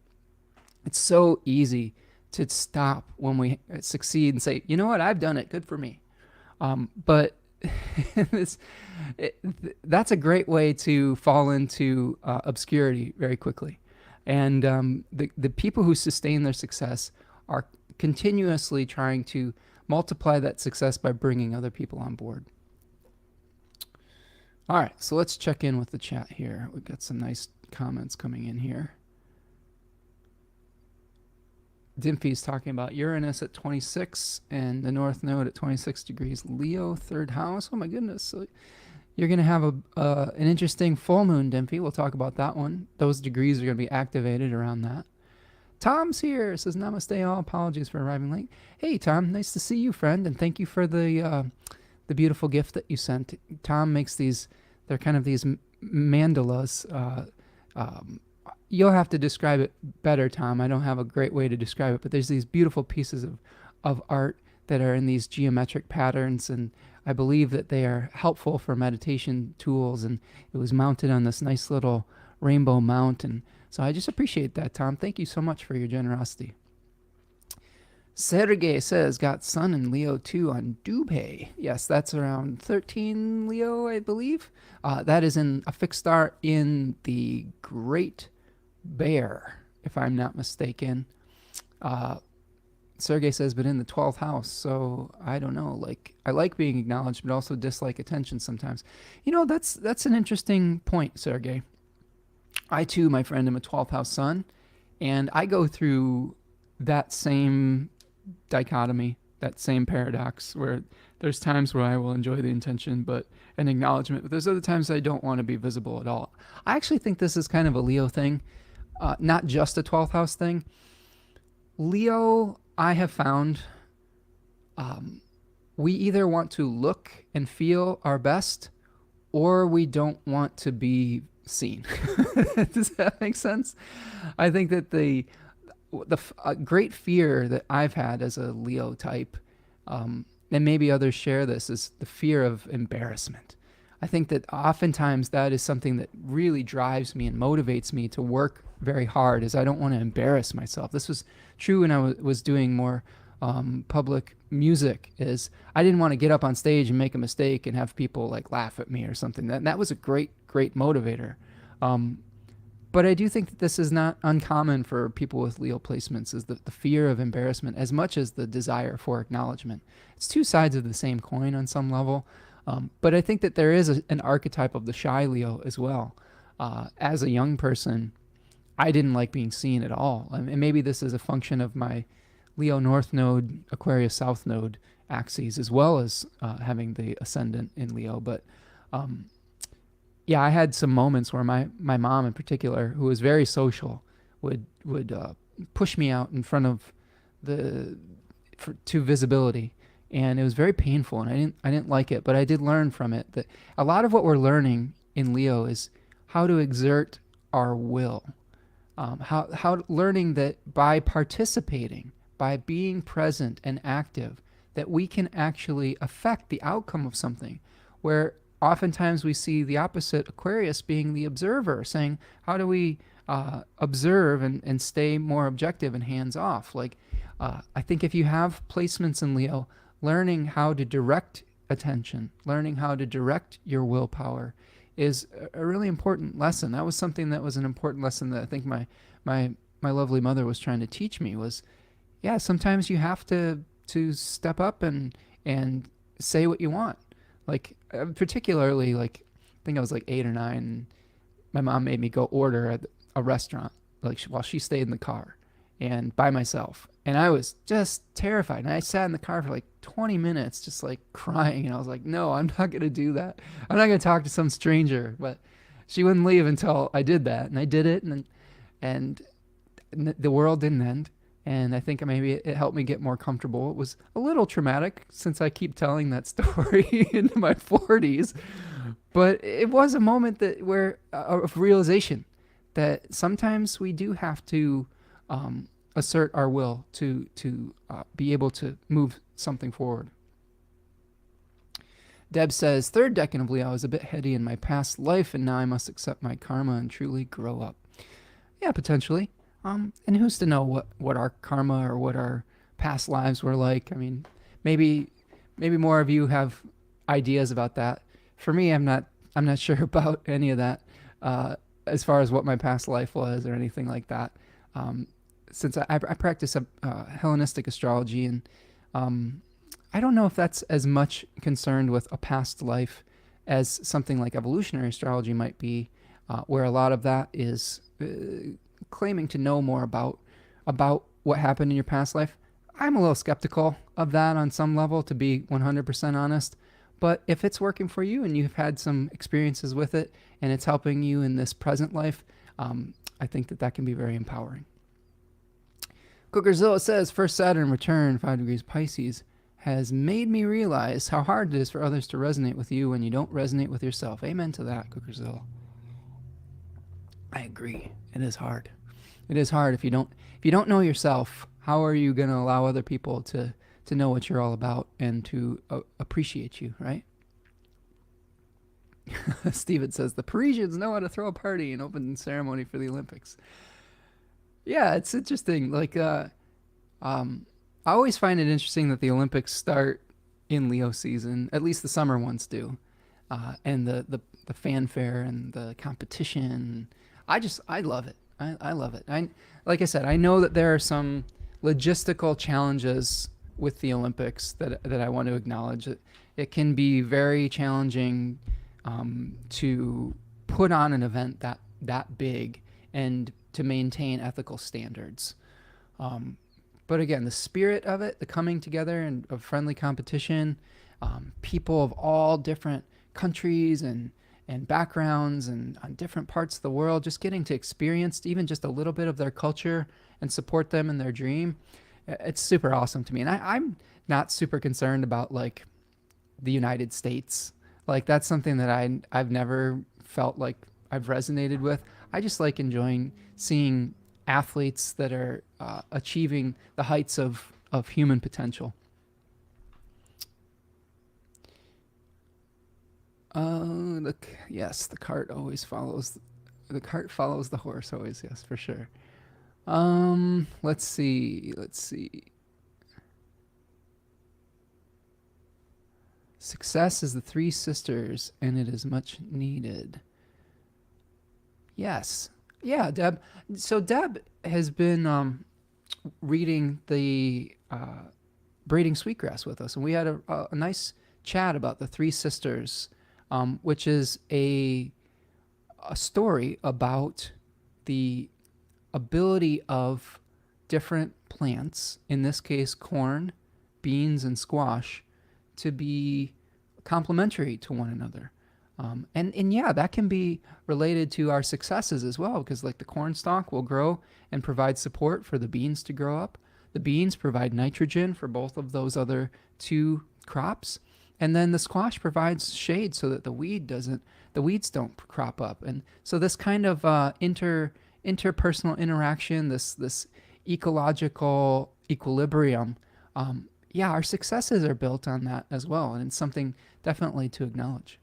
It's so easy to stop when we succeed and say, you know what, I've done it, good for me. But that's a great way to fall into obscurity very quickly. And the people who sustain their success are continuously trying to multiply that success by bringing other people on board. All right, so let's check in with the chat here. We've got some nice comments coming in here. Dimphy's talking about Uranus at 26 and the North Node at 26 degrees Leo, third house. Oh my goodness. So you're going to have an interesting full moon, Dimphy. We'll talk about that one. Those degrees are going to be activated around that. Tom's here, says namaste all. Apologies for arriving late. Hey, Tom, nice to see you, friend, and thank you for the beautiful gift that you sent. Tom makes these, they're kind of these mandalas. You'll have to describe it better, Tom. I don't have a great way to describe it, but there's these beautiful pieces of art that are in these geometric patterns, and I believe that they are helpful for meditation tools, and it was mounted on this nice little rainbow mount, and so I just appreciate that, Tom. Thank you so much for your generosity. Sergey says, got Sun and Leo 2 on Dubhe. Yes, that's around 13 Leo, I believe. That is in a fixed star in the Great Bear, if I'm not mistaken. Sergey says, but in the 12th house, so I don't know. Like, I like being acknowledged, but also dislike attention sometimes. You know, that's an interesting point, Sergey. I, too, my friend, am a 12th house sun, and I go through that same dichotomy, that same paradox, where there's times where I will enjoy the attention and acknowledgement, but there's other times I don't want to be visible at all. I actually think this is kind of a Leo thing, not just a 12th house thing. Leo, I have found, we either want to look and feel our best, or we don't want to be seen. Does that make sense? I think that the great fear that I've had as a Leo type, and maybe others share this, is the fear of embarrassment. I think that oftentimes that is something that really drives me and motivates me to work very hard, is I don't want to embarrass myself. This was true when I was doing more public music, is I didn't want to get up on stage and make a mistake and have people like laugh at me or something. That was a great motivator. But I do think that this is not uncommon for people with Leo placements, is the fear of embarrassment as much as the desire for acknowledgement. It's two sides of the same coin on some level. But I think that there is an archetype of the shy Leo as well. As a young person, I didn't like being seen at all. And maybe this is a function of my Leo North Node, Aquarius South Node axes, as well as having the ascendant in Leo. But yeah, I had some moments where my mom in particular, who was very social, would push me out in front of to visibility. And it was very painful, and I didn't like it, but I did learn from it that a lot of what we're learning in Leo is how to exert our will. How learning that by participating, by being present and active, that we can actually affect the outcome of something, where oftentimes we see the opposite, Aquarius being the observer, saying, how do we observe and stay more objective and hands-off? Like, I think if you have placements in Leo, learning how to direct attention, learning how to direct your willpower is a really important lesson. That was something that was an important lesson that I think my lovely mother was trying to teach me was, yeah, sometimes you have to step up and say what you want. Like, particularly, like, I think I was like 8 or 9, and my mom made me go order at a restaurant, like, while she stayed in the car and by myself. And I was just terrified. And I sat in the car for like 20 minutes, just like crying. And I was like, no, I'm not going to do that. I'm not going to talk to some stranger. But she wouldn't leave until I did that. And I did it. And the world didn't end. And I think maybe it helped me get more comfortable. It was a little traumatic since I keep telling that story into my 40s. But it was a moment of realization that sometimes we do have to assert our will to be able to move something forward. Deb says, third decan of Leo, I was a bit heady in my past life, and now I must accept my karma and truly grow up. Yeah, potentially. And who's to know what our karma or what our past lives were like? I mean, maybe more of you have ideas about that. For me, I'm not sure about any of that as far as what my past life was or anything like that. Since I practice Hellenistic astrology, and I don't know if that's as much concerned with a past life as something like evolutionary astrology might be, where a lot of that is claiming to know more about what happened in your past life. I'm a little skeptical of that on some level, to be 100% honest. But if it's working for you and you've had some experiences with it and it's helping you in this present life, I think that can be very empowering. Cookerzilla says, first Saturn return, 5 degrees Pisces, has made me realize how hard it is for others to resonate with you when you don't resonate with yourself. Amen to that, Cookerzilla. I agree. It is hard. It is hard if you don't know yourself. How are you going to allow other people to know what you're all about and to appreciate you, right? Steven says, the Parisians know how to throw a party and open ceremony for the Olympics. Yeah, it's interesting. Like, I always find it interesting that the Olympics start in Leo season. At least the summer ones do. And the fanfare and the competition. I love it. I love it. Like I said, I know that there are some logistical challenges with the Olympics that I want to acknowledge. It can be very challenging to put on an event that big and to maintain ethical standards. But again, the spirit of it, the coming together and of friendly competition, people of all different countries and backgrounds and on different parts of the world, just getting to experience even just a little bit of their culture and support them in their dream. It's super awesome to me. And I'm not super concerned about like the United States. Like that's something that I've never felt like I've resonated with. I just like enjoying seeing athletes that are achieving the heights of human potential. Yes, the cart follows the horse always. Yes, for sure. Let's see. Success is the three sisters, and it is much needed. Yes. Yeah, Deb. So Deb has been reading the Braiding Sweetgrass with us, and we had a nice chat about the three sisters, which is a story about the ability of different plants, in this case corn, beans, and squash, to be complementary to one another. And yeah, that can be related to our successes as well, because like the corn stalk will grow and provide support for the beans to grow up. The beans provide nitrogen for both of those other two crops. And then the squash provides shade so that the weeds don't crop up. And so this kind of interpersonal interaction, this ecological equilibrium, yeah, our successes are built on that as well. And it's something definitely to acknowledge.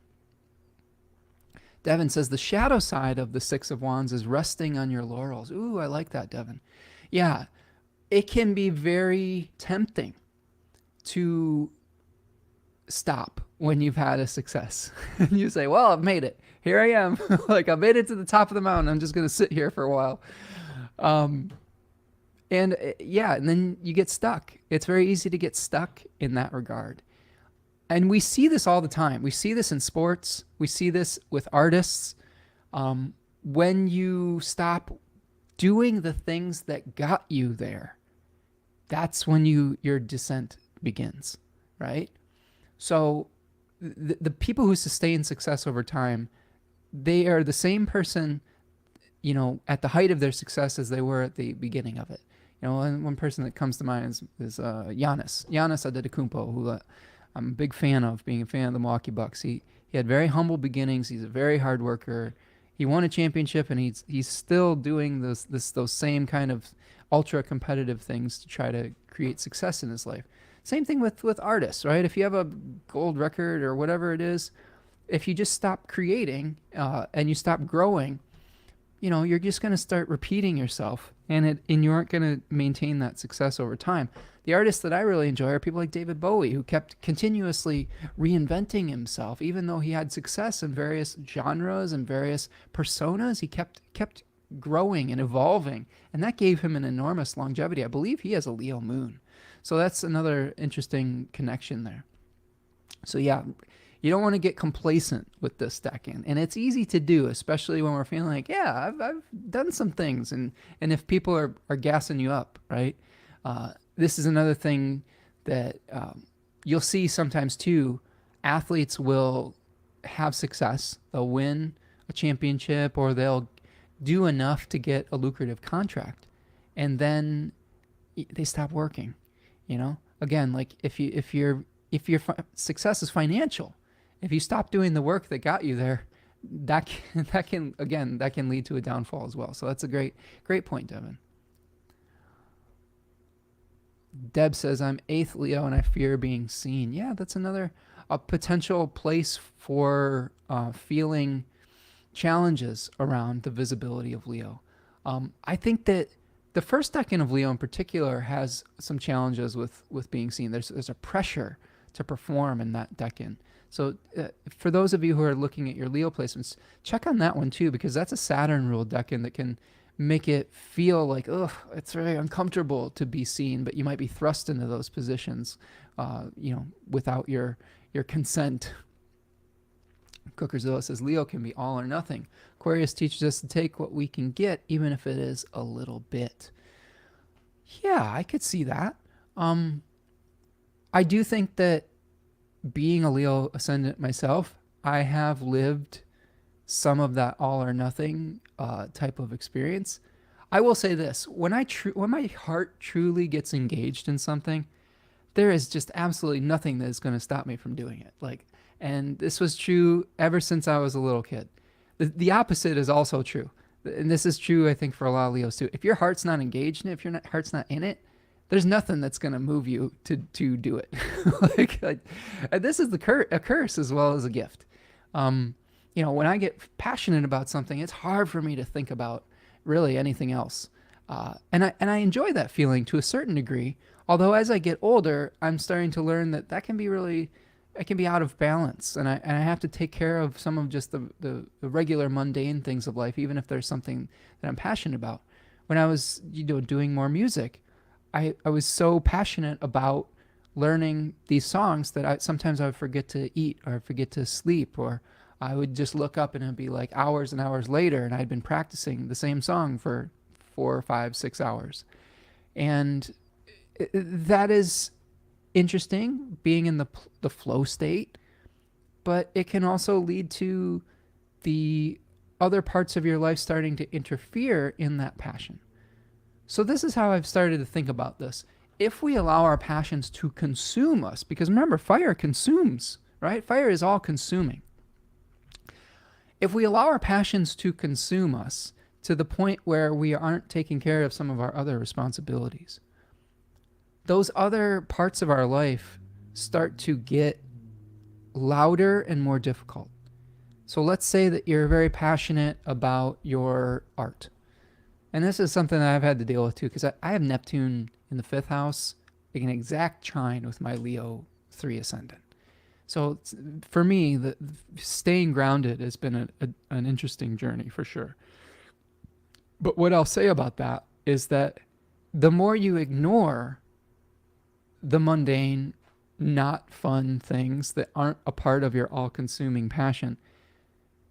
Devin says, the shadow side of the Six of Wands is resting on your laurels. Ooh, I like that, Devin. Yeah, it can be very tempting to stop when you've had a success. And you say, well, I've made it. Here I am. Like, I made it to the top of the mountain. I'm just going to sit here for a while. And then you get stuck. It's very easy to get stuck in that regard. And we see this all the time. We see this in sports. We see this with artists. When you stop doing the things that got you there, that's when your descent begins, right? So the people who sustain success over time, they are the same person, at the height of their success as they were at the beginning of it. And one person that comes to mind is Giannis Antetokounmpo, who I'm a big fan of, being a fan of the Milwaukee Bucks. He He had very humble beginnings. He's a very hard worker. He won a championship, and he's still doing those same kind of ultra competitive things to try to create success in his life. Same thing with artists, right? If you have a gold record or whatever it is, if you just stop creating and you stop growing, you're just going to start repeating yourself, and you aren't going to maintain that success over time. The artists that I really enjoy are people like David Bowie, who kept continuously reinventing himself. Even though he had success in various genres and various personas, he kept growing and evolving, and that gave him an enormous longevity. I believe he has a Leo moon, so that's another interesting connection there. So yeah, you don't want to get complacent with this decan, and it's easy to do, especially when we're feeling like, yeah, I've done some things, and if people are gassing you up, right? This is another thing that you'll see sometimes too. Athletes will have success, they'll win a championship, or they'll do enough to get a lucrative contract, and then they stop working. Again, like if your success is financial, if you stop doing the work that got you there, that can lead to a downfall as well. So that's a great point, Devin. Deb says, I'm 8th Leo and I fear being seen. Yeah, that's a potential place for feeling challenges around the visibility of Leo. I think that the first decan of Leo in particular has some challenges with being seen. There's a pressure to perform in that decan. So for those of you who are looking at your Leo placements, check on that one too, because that's a Saturn ruled decan that can make it feel like, it's very uncomfortable to be seen, but you might be thrust into those positions, without your consent. Cookerzilla says, Leo can be all or nothing. Aquarius teaches us to take what we can get, even if it is a little bit. Yeah, I could see that. I do think that being a Leo ascendant myself, I have lived some of that all or nothing type of experience. I will say this: when my heart truly gets engaged in something, there is just absolutely nothing that is going to stop me from doing it. And this was true ever since I was a little kid. The opposite is also true, and this is true, I think, for a lot of Leos too. If your heart's not engaged in it, if your heart's not in it, there's nothing that's going to move you to do it. And this is a curse as well as a gift. When I get passionate about something, it's hard for me to think about really anything else. And I enjoy that feeling to a certain degree. Although as I get older, I'm starting to learn that can be out of balance, and I have to take care of some of just the regular mundane things of life, even if there's something that I'm passionate about. When I was doing more music, I was so passionate about learning these songs that sometimes I would forget to eat or forget to sleep, or I would just look up and it'd be like hours and hours later, and I'd been practicing the same song for 4 or 5, 6 hours. And that is interesting, being in the flow state, but it can also lead to the other parts of your life starting to interfere in that passion. So this is how I've started to think about this. If we allow our passions to consume us, because remember, fire consumes, right? Fire is all consuming. If we allow our passions to consume us to the point where we aren't taking care of some of our other responsibilities, those other parts of our life start to get louder and more difficult. So let's say that you're very passionate about your art. And this is something that I've had to deal with too, because I have Neptune in the 5th house, like an exact trine with my Leo 3 ascendant. So for me, staying grounded has been an interesting journey for sure. But what I'll say about that is that the more you ignore the mundane, not fun things that aren't a part of your all-consuming passion,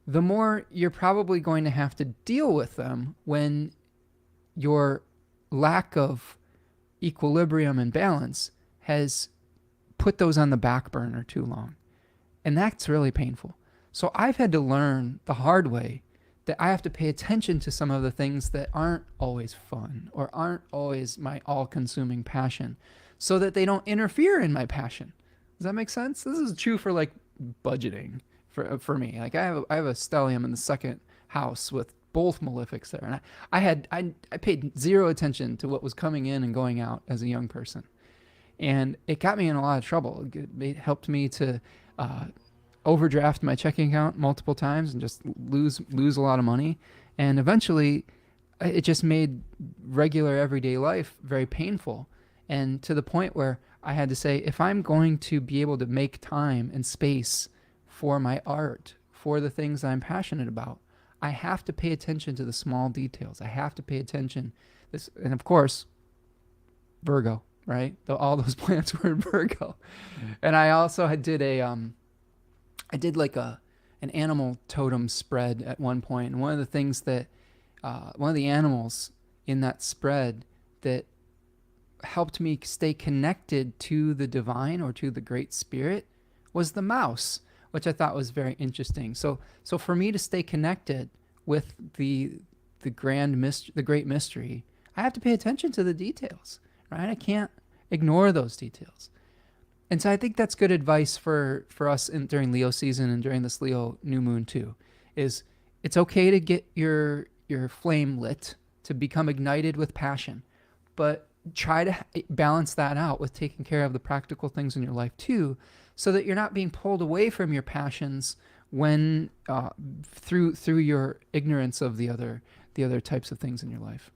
the more you're probably going to have to deal with them when your lack of equilibrium and balance has put those on the back burner too long. And that's really painful. So I've had to learn the hard way that I have to pay attention to some of the things that aren't always fun or aren't always my all-consuming passion, so that they don't interfere in my passion. Does that make sense? This is true for like budgeting, for me. Like I have a stellium in the second house with both malefics there, and I paid zero attention to what was coming in and going out as a young person, and it got me in a lot of trouble. It helped me to overdraft my checking account multiple times and just lose a lot of money, and eventually it just made regular everyday life very painful, and to the point where I had to say, if I'm going to be able to make time and space for my art, for the things I'm passionate about, I have to pay attention to the small details. I have to pay attention. And of course, Virgo, right? All those planets were in Virgo. And I also I did like an animal totem spread at one point. And one of the things that, one of the animals in that spread that helped me stay connected to the divine or to the great spirit was the mouse, which I thought was very interesting. So for me to stay connected with the great mystery, I have to pay attention to the details, right? I can't ignore those details. And so I think that's good advice for us during Leo season and during this Leo new moon too, is it's okay to get your flame lit, to become ignited with passion, but try to balance that out with taking care of the practical things in your life too, so that you're not being pulled away from your passions when through your ignorance of the other types of things in your life.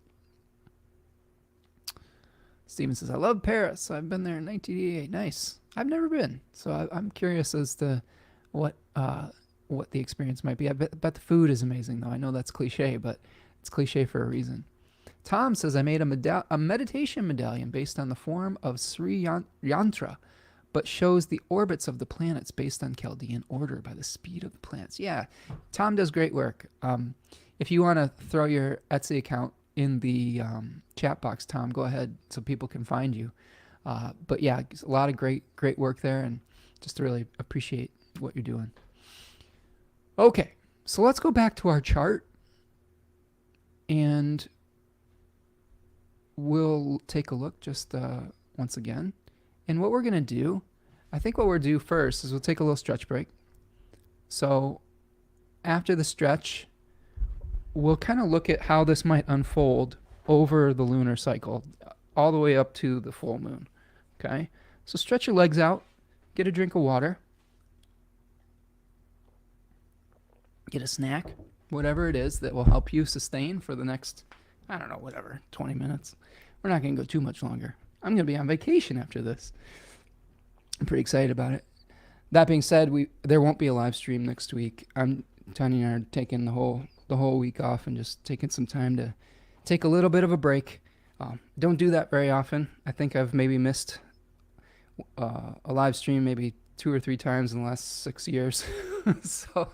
Steven says, I love Paris. I've been there in 1988. Nice. I've never been, so I'm curious as to what the experience might be. I bet the food is amazing, though. I know that's cliche, but it's cliche for a reason. Tom says, I made a meditation medallion based on the form of Sri Yantra, but shows the orbits of the planets based on Chaldean order by the speed of the planets. Yeah, Tom does great work. If you want to throw your Etsy account in the chat box, Tom, go ahead so people can find you. But yeah, a lot of great work there, and just really appreciate what you're doing. Okay, so let's go back to our chart, and we'll take a look just once again. And what we're going to do, I think what we'll do first is we'll take a little stretch break. So after the stretch, we'll kind of look at how this might unfold over the lunar cycle, all the way up to the full moon. Okay? So stretch your legs out, get a drink of water, get a snack, whatever it is that will help you sustain for the next, 20 minutes. We're not going to go too much longer. I'm going to be on vacation after this. I'm pretty excited about it. That being said, there won't be a live stream next week. Tanya and I are taking the whole week off and just taking some time to take a little bit of a break. Don't do that very often. I think I've maybe missed a live stream maybe 2 or 3 times in the last 6 years. So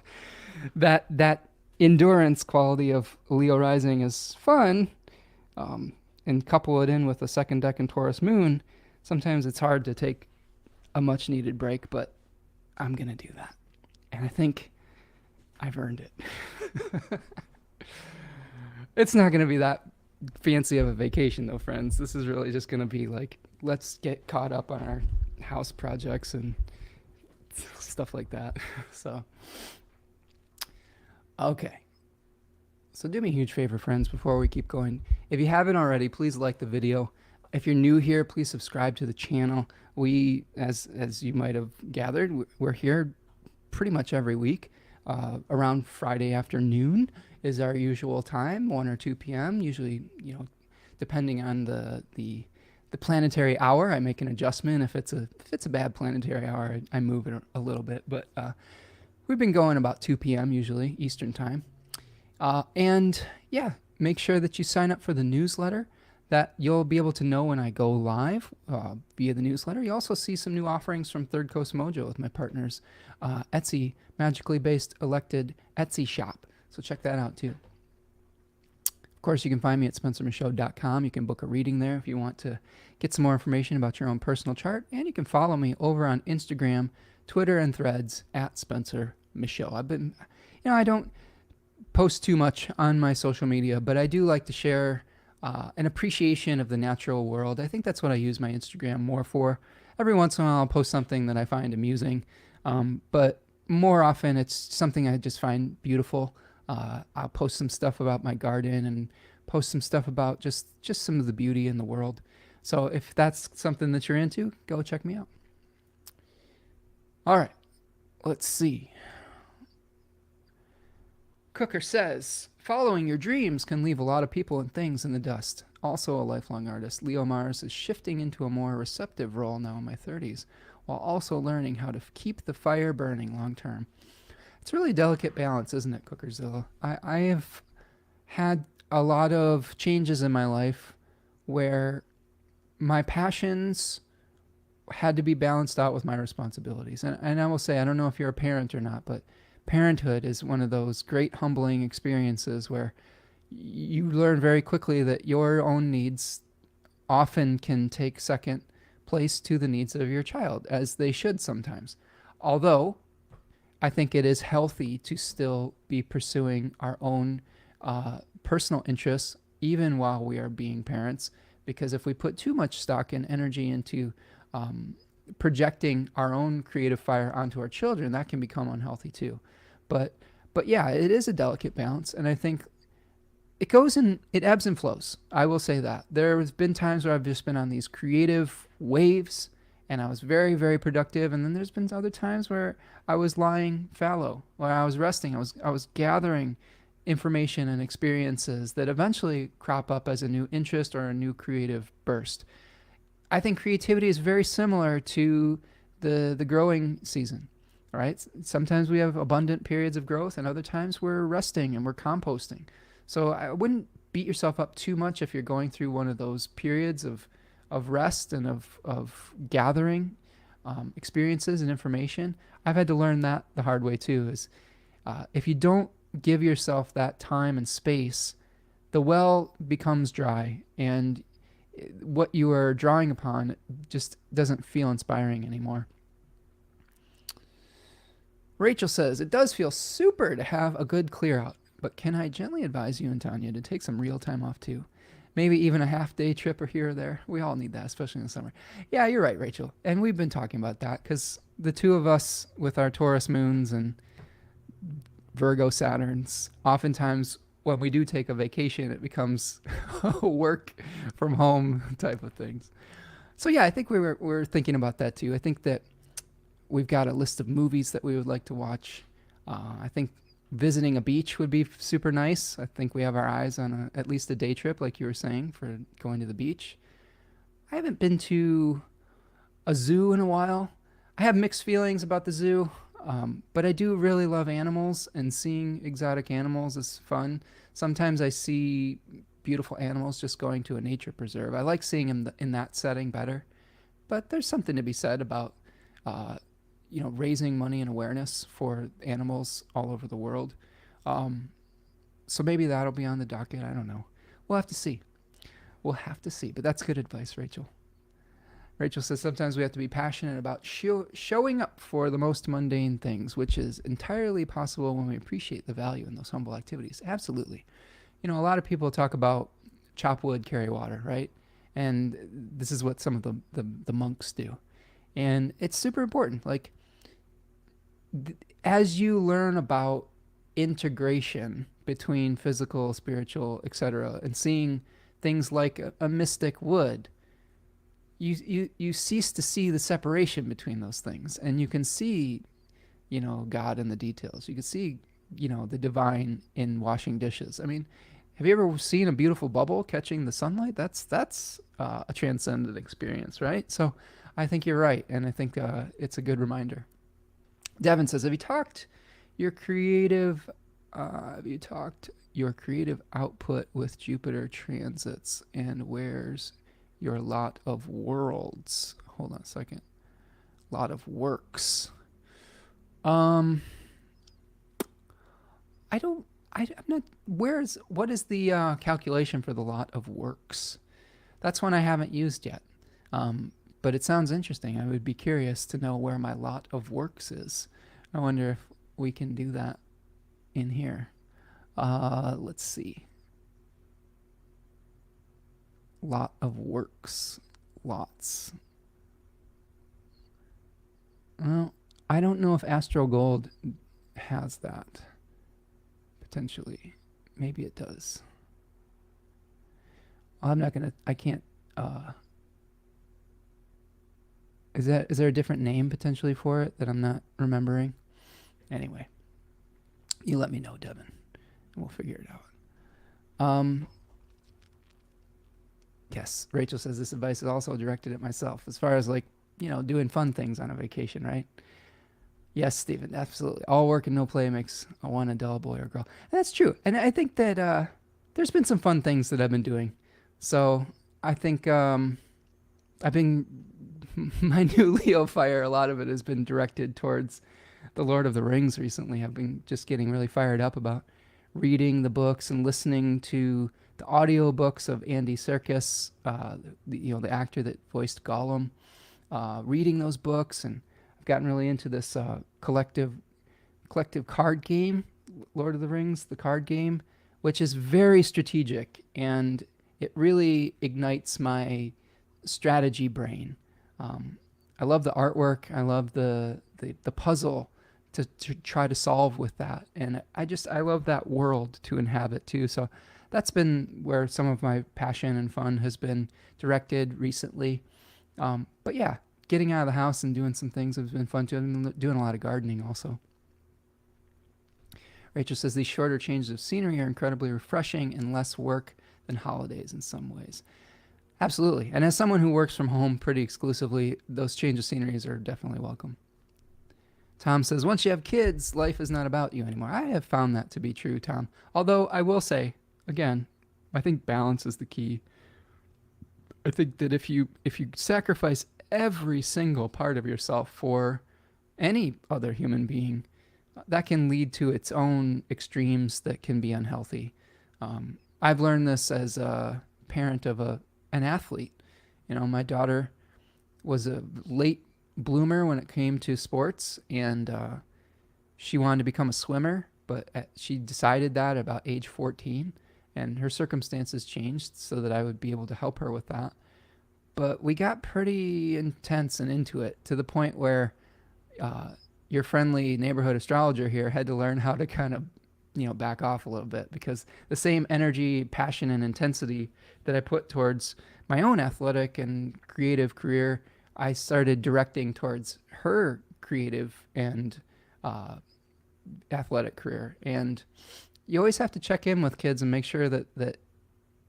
that endurance quality of Leo rising is fun, and couple it in with a second decan Taurus moon, sometimes it's hard to take a much needed break, but I'm going to do that. And I think I've earned it. It's not going to be that fancy of a vacation though, friends. This is really just going to be like, let's get caught up on our house projects and stuff like that. So, okay. So do me a huge favor, friends, before we keep going. If you haven't already, please like the video. If you're new here, please subscribe to the channel. We, as you might have gathered, we're here pretty much every week. Around Friday afternoon is our usual time, 1 or 2 p.m. Usually, depending on the planetary hour, I make an adjustment. If it's a bad planetary hour, I move it a little bit. But we've been going about 2 p.m. usually Eastern time. And yeah, make sure that you sign up for the newsletter, that you'll be able to know when I go live via the newsletter. You also see some new offerings from Third Coast Mojo with my partners, Etsy, magically based elected Etsy shop. So check that out too. Of course, you can find me at spencermichaud.com. You can book a reading there if you want to get some more information about your own personal chart. And you can follow me over on Instagram, Twitter, and Threads at Spencer Michaud. I don't post too much on my social media, but I do like to share an appreciation of the natural world. I think that's what I use my Instagram more for. Every once in a while, I'll post something that I find amusing. But more often it's something I just find beautiful. I'll post some stuff about my garden and post some stuff about just some of the beauty in the world. So if that's something that you're into, go check me out. All right, let's see. Cooker says, following your dreams can leave a lot of people and things in the dust. Also a lifelong artist, Leo Mars is shifting into a more receptive role now in my 30s, while also learning how to keep the fire burning long term. It's a really delicate balance, isn't it, Cookerzilla? I have had a lot of changes in my life where my passions had to be balanced out with my responsibilities. And I will say, I don't know if you're a parent or not, but parenthood is one of those great humbling experiences where you learn very quickly that your own needs often can take second place to the needs of your child, as they should sometimes. Although I think it is healthy to still be pursuing our own personal interests, even while we are being parents, because if we put too much stock and energy into projecting our own creative fire onto our children, that can become unhealthy too. But but yeah, it is a delicate balance, and I think it ebbs and flows. I will say that there's been times where I've just been on these creative waves, and I was very very productive, and then there's been other times where I was lying fallow, where I was resting. I was gathering information and experiences that eventually crop up as a new interest or a new creative burst. I think creativity is very similar to the growing season, right? Sometimes we have abundant periods of growth, and other times we're resting and we're composting. So I wouldn't beat yourself up too much if you're going through one of those periods of rest and of gathering experiences and information. I've had to learn that the hard way too. Is if you don't give yourself that time and space, the well becomes dry, and what you are drawing upon just doesn't feel inspiring anymore. Rachel says, it does feel super to have a good clear out, but can I gently advise you and Tanya to take some real time off too? Maybe even a half day trip or here or there. We all need that, especially in the summer. Yeah, you're right, Rachel. And we've been talking about that because the two of us with our Taurus moons and Virgo Saturns, oftentimes when we do take a vacation, it becomes a work from home type of things. So yeah, I think we're thinking about that too. I think that we've got a list of movies that we would like to watch. I think visiting a beach would be super nice. I think we have our eyes on at least a day trip, like you were saying, for going to the beach. I haven't been to a zoo in a while. I have mixed feelings about the zoo, but I do really love animals, and seeing exotic animals is fun. Sometimes I see beautiful animals just going to a nature preserve. I like seeing them in that setting better. But there's something to be said about, uh, raising money and awareness for animals all over the world. Um, so maybe that'll be on the docket. I don't know. We'll have to see. We'll have to see. But that's good advice, Rachel. Rachel says sometimes we have to be passionate about showing up for the most mundane things, which is entirely possible when we appreciate the value in those humble activities. Absolutely. A lot of people talk about chop wood, carry water, right? And this is what some of the monks do. And it's super important. Like, as you learn about integration between physical, spiritual, etc., and seeing things like a mystic would, you cease to see the separation between those things, and you can see, God in the details. You can see, the divine in washing dishes. I mean, have you ever seen a beautiful bubble catching the sunlight? That's a transcendent experience, right? So I think you're right, and I think it's a good reminder. Devin says, have you talked your creative output with Jupiter transits, and where's your lot of worlds? Hold on a second. Lot of works. Um, I don't. I'm not. What is the calculation for the lot of works? That's one I haven't used yet. But it sounds interesting. I would be curious to know where my lot of works is. I wonder if we can do that in here. Let's see. Lot of works. Lots. Well, I don't know if Astro Gold has that. Potentially. Maybe it does. I'm not going to, I can't, is there a different name potentially for it that I'm not remembering? Anyway, you let me know, Devin, and we'll figure it out. Yes, Rachel says this advice is also directed at myself as far as like, doing fun things on a vacation, right? Yes, Stephen, absolutely. All work and no play makes one a dull boy or girl. And that's true. And I think that there's been some fun things that I've been doing. So I think I've been, my new Leo fire, a lot of it has been directed towards the Lord of the Rings recently. I've been just getting really fired up about reading the books and listening to the audio books of Andy Serkis, the actor that voiced Gollum, reading those books, and I've gotten really into this collective card game, Lord of the Rings, the card game, which is very strategic, and it really ignites my strategy brain. I love the artwork. I love the puzzle to try to solve with that, and I love that world to inhabit too. So that's been where some of my passion and fun has been directed recently. But yeah, getting out of the house and doing some things has been fun too. I've been doing a lot of gardening also. Rachel says these shorter changes of scenery are incredibly refreshing and less work than holidays in some ways. Absolutely. And as someone who works from home pretty exclusively, those change of sceneries are definitely welcome. Tom says, once you have kids, life is not about you anymore. I have found that to be true, Tom. Although I will say, again, I think balance is the key. I think that if you sacrifice every single part of yourself for any other human being, that can lead to its own extremes that can be unhealthy. I've learned this as a parent of an athlete. My daughter was a late bloomer when it came to sports, and she wanted to become a swimmer, but she decided that about age 14, and her circumstances changed so that I would be able to help her with that. But we got pretty intense and into it to the point where your friendly neighborhood astrologer here had to learn how to kind of back off a little bit, because the same energy, passion, and intensity that I put towards my own athletic and creative career, I started directing towards her creative and athletic career. And you always have to check in with kids and make sure that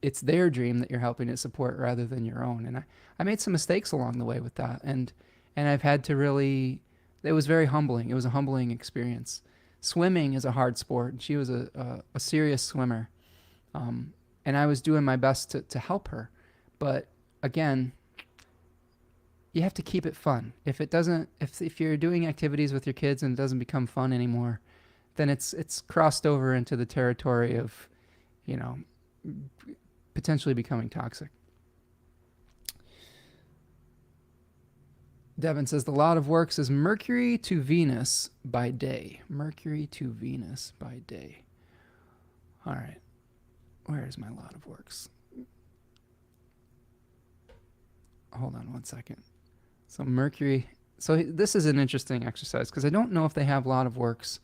it's their dream that you're helping to support rather than your own. And I made some mistakes along the way with that. And I've had to really, it was very humbling. It was a humbling experience. Swimming is a hard sport. She was a serious swimmer. And I was doing my best to help her. But again, you have to keep it fun. If it doesn't, if you're doing activities with your kids and it doesn't become fun anymore, then it's crossed over into the territory of, potentially becoming toxic. Devin says the lot of works is Mercury to Venus by day. Mercury to Venus by day. All right. Where is my lot of works? Hold on one second. So Mercury. So this is an interesting exercise because I don't know if they have a lot of works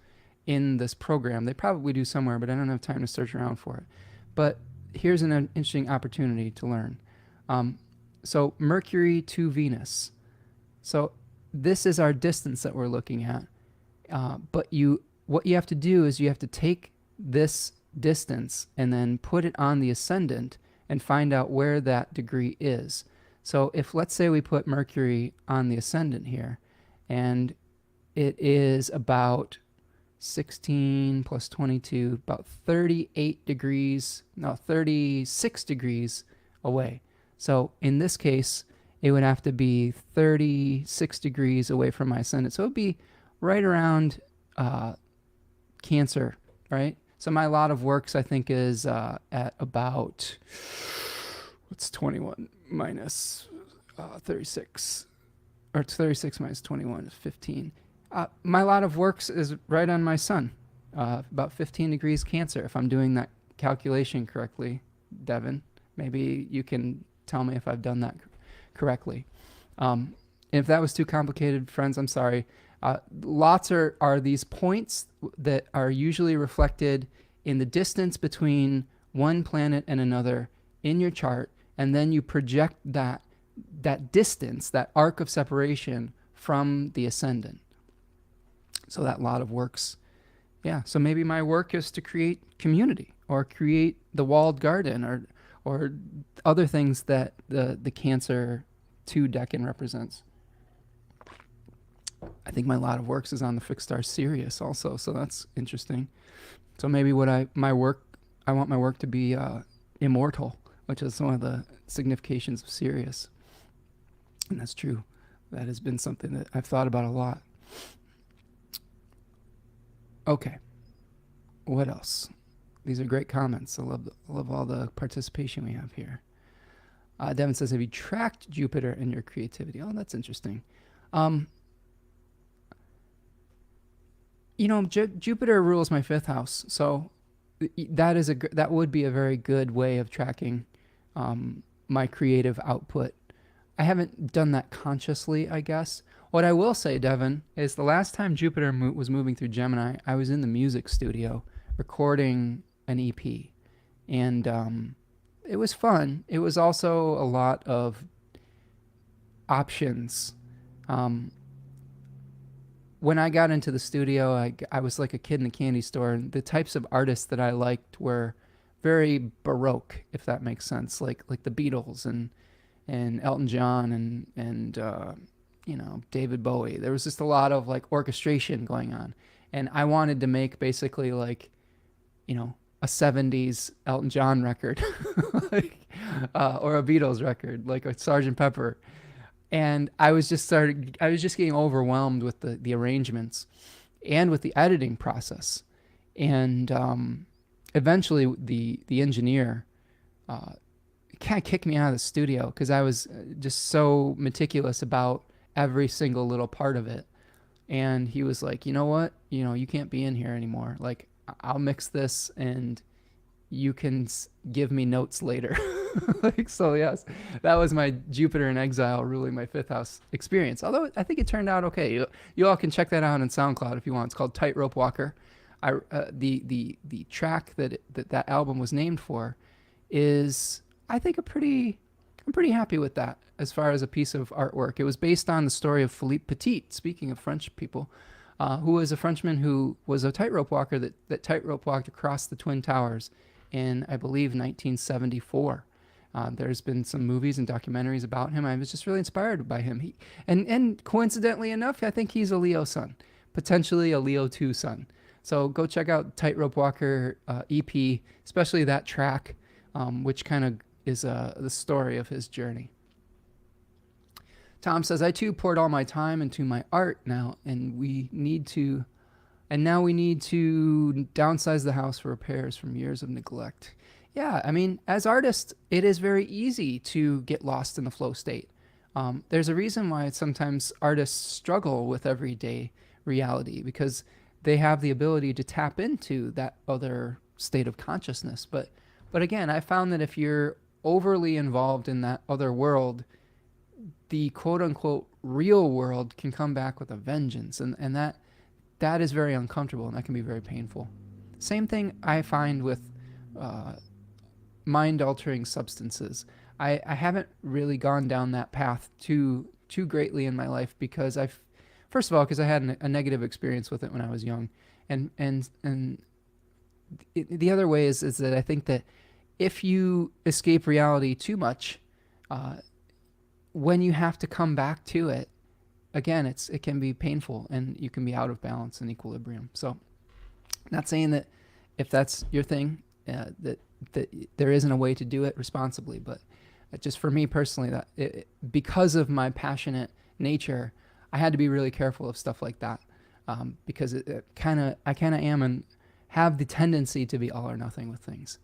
in this program. They probably do somewhere, but I don't have time to search around for it. But here's an interesting opportunity to learn. So Mercury to Venus. So this is our distance that we're looking at. But what you have to do is you have to take this distance and then put it on the ascendant and find out where that degree is. So if, let's say, we put Mercury on the ascendant here, and it is about 16 plus 22, about 36 degrees away. So in this case, it would have to be 36 degrees away from my ascendant. So it would be right around Cancer, right? So my lot of works, I think, is at about, what's 21 minus 36? Or it's 36 minus 21 is 15. My lot of works is right on my sun, about 15 degrees Cancer, if I'm doing that calculation correctly, Devin. Maybe you can tell me if I've done that correctly. If that was too complicated, friends, I'm sorry. Lots are these points that are usually reflected in the distance between one planet and another in your chart, and then you project that distance, that arc of separation from the ascendant. So that lot of works. Yeah, so maybe my work is to create community or create the walled garden or other things that the Cancer 2 decan represents. I think my lot of works is on the fixed star Sirius also, so that's interesting. So maybe I want my work to be immortal, which is one of the significations of Sirius. And that's true. That has been something that I've thought about a lot. Okay. What else? These are great comments. I love all the participation we have here. Devin says, have you tracked Jupiter in your creativity? Oh, that's interesting. Jupiter rules my 5th house, so that would be a very good way of tracking my creative output. I haven't done that consciously, I guess. What I will say, Devin, is the last time Jupiter was moving through Gemini, I was in the music studio recording an EP, and it was fun. It was also a lot of options. When I got into the studio, I was like a kid in a candy store, and the types of artists that I liked were very Baroque, if that makes sense, like the Beatles and Elton John and David Bowie. There was just a lot of like orchestration going on, and I wanted to make basically like a 70s Elton John record or a Beatles record, like a Sgt. Pepper. And I was just getting overwhelmed with the arrangements and with the editing process. And eventually the engineer kind of kicked me out of the studio because I was just so meticulous about every single little part of it. And he was like, you know what? You can't be in here anymore. Like, I'll mix this and you can give me notes later. So yes, that was my Jupiter in exile ruling my 5th house experience. Although I think it turned out okay. You all can check that out on SoundCloud if you want. It's called Tightrope Walker. The track that album was named for is, I think, I'm pretty happy with that as far as a piece of artwork. It was based on the story of Philippe Petit, speaking of French people, who was a Frenchman who was a tightrope walker that tightrope walked across the Twin Towers in, I believe, 1974. There's been some movies and documentaries about him. I was just really inspired by him. And coincidentally enough, I think he's a Leo sun, potentially a Leo 2 sun. So go check out Tightrope Walker EP, especially that track, which kind of is the story of his journey. Tom says, I too poured all my time into my art now, and now we need to downsize the house for repairs from years of neglect. Yeah, I mean, as artists, it is very easy to get lost in the flow state. There's a reason why sometimes artists struggle with everyday reality, because they have the ability to tap into that other state of consciousness. But again, I found that if you're overly involved in that other world, the quote-unquote real world can come back with a vengeance, and that is very uncomfortable, and that can be very painful. Same thing I find with mind-altering substances. I haven't really gone down that path too greatly in my life because first of all, because I had a negative experience with it when I was young, and the other way is that I think that if you escape reality too much, when you have to come back to it, again, it can be painful and you can be out of balance and equilibrium. So, not saying that if that's your thing, that there isn't a way to do it responsibly, but just for me personally, because of my passionate nature, I had to be really careful of stuff like that, because I kind of am and have the tendency to be all or nothing with things.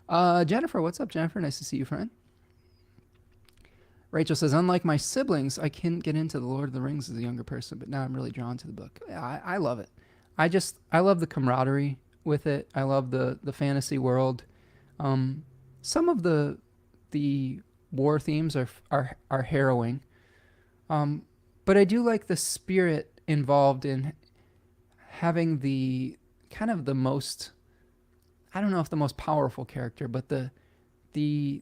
Jennifer, what's up, Jennifer? Nice to see you, friend. Rachel says, unlike my siblings, I couldn't get into The Lord of the Rings as a younger person, but now I'm really drawn to the book. Yeah, I love it. I love the camaraderie with it. I love the fantasy world. Some of the war themes are harrowing, but I do like the spirit involved in having the kind of the most, I don't know if the most powerful character, but the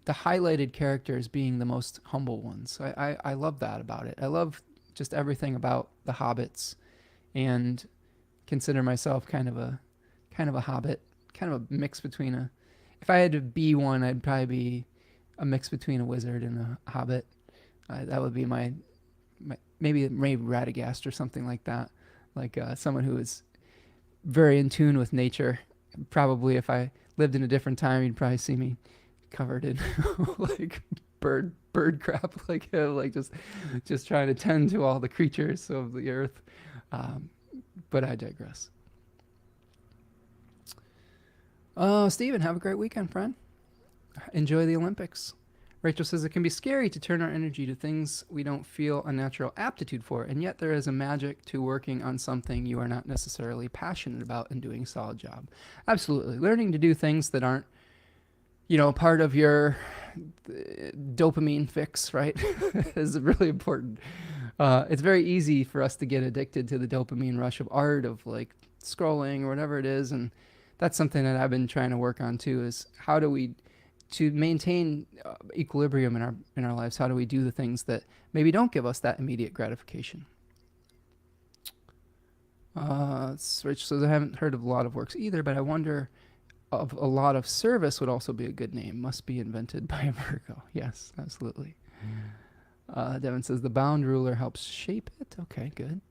highlighted characters being the most humble ones. I love that about it. I love just everything about the hobbits, and consider myself kind of a hobbit, kind of a mix between a, if I had to be one, I'd probably be a mix between a wizard and a hobbit. That would be my maybe Radagast or something like that, like someone who is very in tune with nature. Probably if I lived in a different time, you'd probably see me covered in like bird crap, like just trying to tend to all the creatures of the earth. But I digress. Oh, Stephen, have a great weekend, friend. Enjoy the Olympics. Rachel says it can be scary to turn our energy to things we don't feel a natural aptitude for, and yet there is a magic to working on something you are not necessarily passionate about and doing a solid job. Absolutely. Learning to do things that aren't, part of your dopamine fix, right, is really important. It's very easy for us to get addicted to the dopamine rush of art, of like scrolling or whatever it is, and that's something that I've been trying to work on too, is how do we, to maintain equilibrium in our lives, how do we do the things that maybe don't give us that immediate gratification? Rich says, I haven't heard of a lot of works either, but I wonder of a lot of service would also be a good name. Must be invented by a Virgo. Yes, absolutely. Devin says, the bound ruler helps shape it. Okay, good.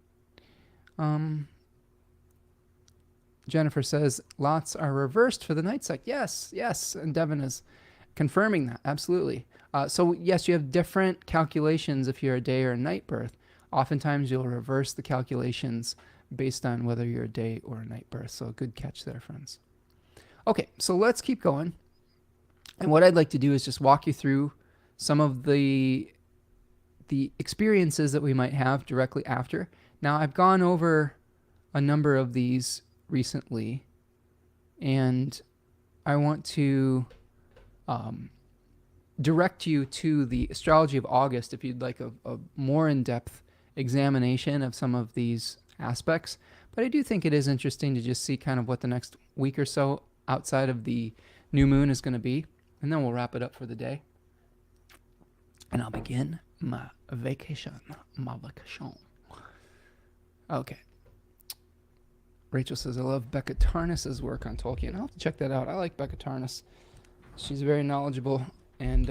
Jennifer says, lots are reversed for the night sect. Yes. And Devin is confirming that. Absolutely. So yes, you have different calculations if you're a day or a night birth. Oftentimes you'll reverse the calculations based on whether you're a day or a night birth. So good catch there, friends. Okay, so let's keep going. And what I'd like to do is just walk you through some of the experiences that we might have directly after. Now, I've gone over a number of these recently, and I want to direct you to the Astrology of August if you'd like a more in-depth examination of some of these aspects. But I do think it is interesting to just see kind of what the next week or so outside of the new moon is going to be, and then we'll wrap it up for the day. And I'll begin my vacation. Okay. Rachel says, I love Becca Tarnis's work on Tolkien. I'll have to check that out. I like Becca Tarnis. She's very knowledgeable, and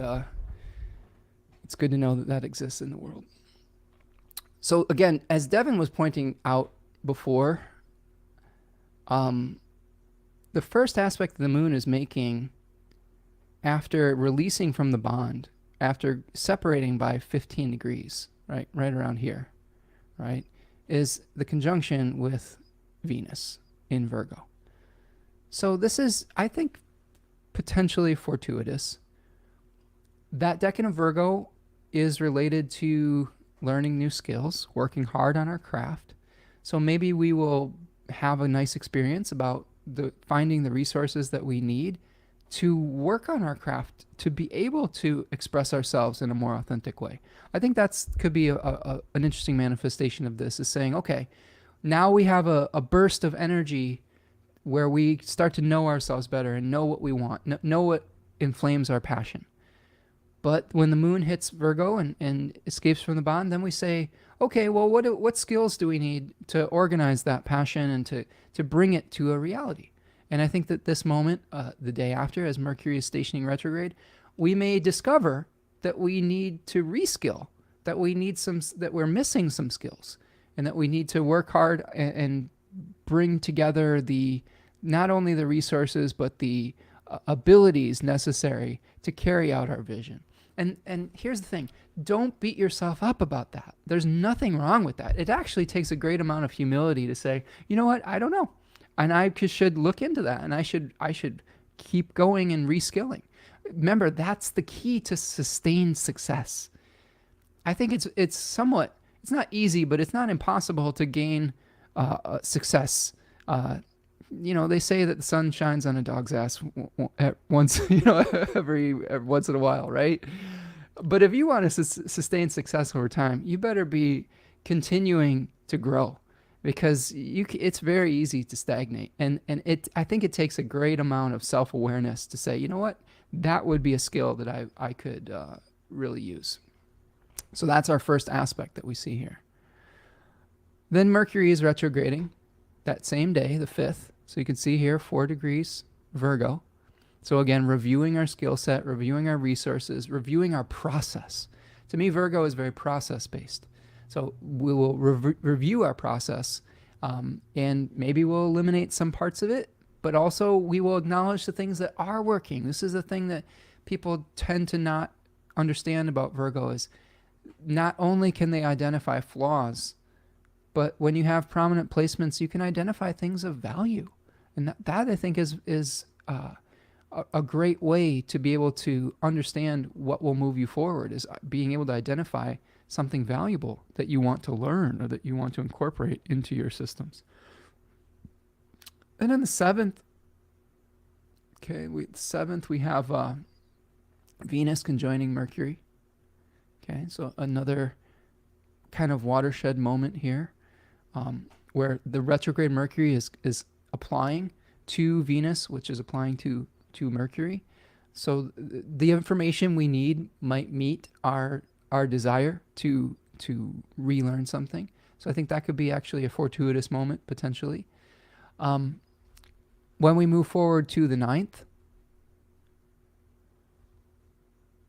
it's good to know that that exists in the world. So again, as Devin was pointing out before, the first aspect the moon is making after releasing from the bond, after separating by 15 degrees, right around here, right, is the conjunction with Venus in Virgo. So this is, I think, potentially fortuitous. That decan of Virgo is related to learning new skills, working hard on our craft. So maybe we will have a nice experience about finding the resources that we need to work on our craft, to be able to express ourselves in a more authentic way. I think that's could be an interesting manifestation of this, is saying, okay, now we have a burst of energy where we start to know ourselves better and know what we want, know what inflames our passion. But when the moon hits Virgo and escapes from the bond, then we say, okay, well, what skills do we need to organize that passion and to bring it to a reality? And I think that this moment, the day after, as Mercury is stationing retrograde, we may discover that we need to reskill, that we're missing some skills, and that we need to work hard and bring together not only the resources, but the abilities necessary to carry out our vision. And here's the thing, don't beat yourself up about that. There's nothing wrong with that. It actually takes a great amount of humility to say, you know what, I don't know. And I should look into that, and I should keep going and reskilling. Remember, that's the key to sustained success. I think it's not easy, but it's not impossible to gain success. They say that the sun shines on a dog's ass once, every once in a while, right? But if you want to sustain success over time, you better be continuing to grow. because it's very easy to stagnate. And I think it takes a great amount of self-awareness to say, you know what, that would be a skill that I could really use. So that's our first aspect that we see here. Then Mercury is retrograding that same day, the 5th. So you can see here 4 degrees Virgo. So again, reviewing our skill set, reviewing our resources, reviewing our process. To me, Virgo is very process-based. So we will review our process, and maybe we'll eliminate some parts of it, but also we will acknowledge the things that are working. This is the thing that people tend to not understand about Virgo, is not only can they identify flaws, but when you have prominent placements, you can identify things of value. And that I think is a great way to be able to understand what will move you forward, is being able to identify something valuable that you want to learn or that you want to incorporate into your systems. And then the 7th, we have Venus conjoining Mercury. Okay, so another kind of watershed moment here, where the retrograde Mercury is applying to Venus, which is applying to Mercury. So the information we need might meet our desire to relearn something. So I think that could be actually a fortuitous moment potentially. When we move forward to the 9th,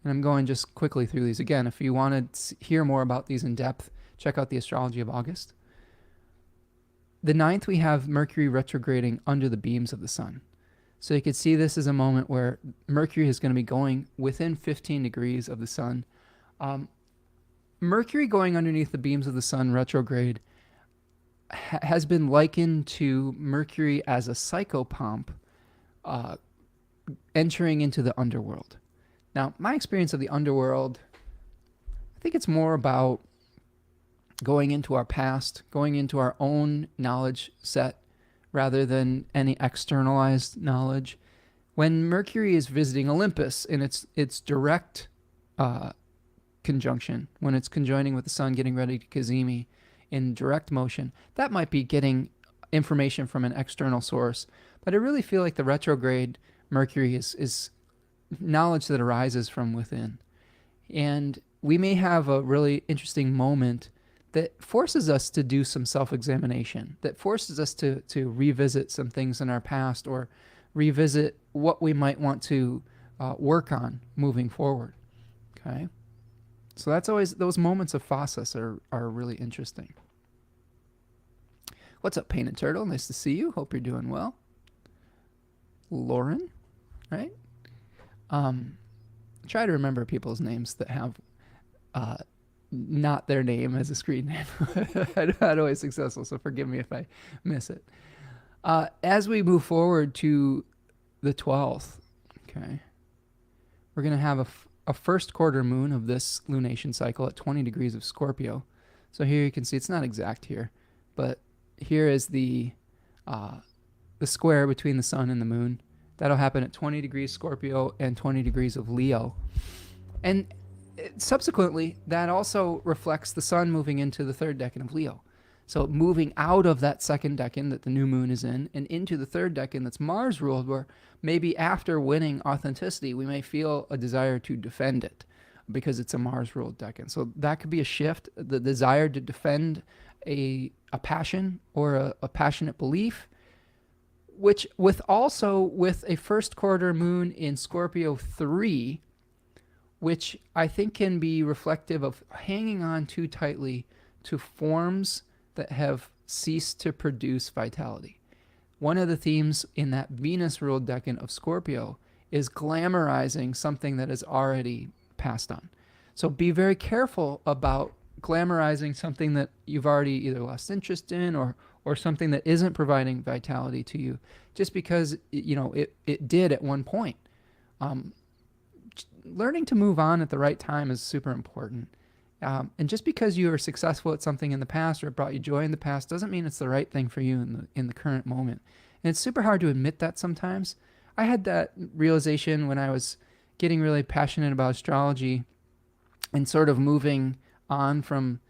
and I'm going just quickly through these again. If you want to hear more about these in depth, check out the Astrology of August. The 9th, we have Mercury retrograding under the beams of the sun. So you can see this is a moment where Mercury is going to be going within 15 degrees of the sun. Mercury going underneath the beams of the sun retrograde has been likened to Mercury as a psychopomp entering into the underworld. Now, my experience of the underworld, I think it's more about going into our past, going into our own knowledge set, rather than any externalized knowledge. When Mercury is visiting Olympus in its direct conjunction, when it's conjoining with the sun, getting ready to Cazimi in direct motion, that might be getting information from an external source. But I really feel like the retrograde Mercury is knowledge that arises from within. And we may have a really interesting moment that forces us to do some self-examination, that forces us to revisit some things in our past, or revisit what we might want to work on moving forward. Okay? So that's always, those moments of phasis are really interesting. What's up, Painted Turtle? Nice to see you. Hope you're doing well. Lauren, right? Try to remember people's names that have not their name as a screen name. I'm not always successful, so forgive me if I miss it. As we move forward to the 12th, okay, we're going to have a first quarter moon of this lunation cycle at 20 degrees of Scorpio. So here you can see, it's not exact here, but here is the square between the sun and the moon. That'll happen at 20 degrees Scorpio and 20 degrees of Leo. And subsequently, that also reflects the sun moving into the 3rd decan of Leo. So moving out of that 2nd decan that the new moon is in and into the 3rd decan that's Mars ruled, where maybe after winning authenticity, we may feel a desire to defend it because it's a Mars ruled decan. So that could be a shift, the desire to defend a passion or a passionate belief, which with a first quarter moon in Scorpio 3, which I think can be reflective of hanging on too tightly to forms that have ceased to produce vitality. One of the themes in that Venus-ruled decan of Scorpio is glamorizing something that is already passed on. So be very careful about glamorizing something that you've already either lost interest in or something that isn't providing vitality to you, just because it did at one point. Learning to move on at the right time is super important. And just because you are successful at something in the past or it brought you joy in the past doesn't mean it's the right thing for you in the current moment. And it's super hard to admit that sometimes. I had that realization when I was getting really passionate about astrology and sort of moving on from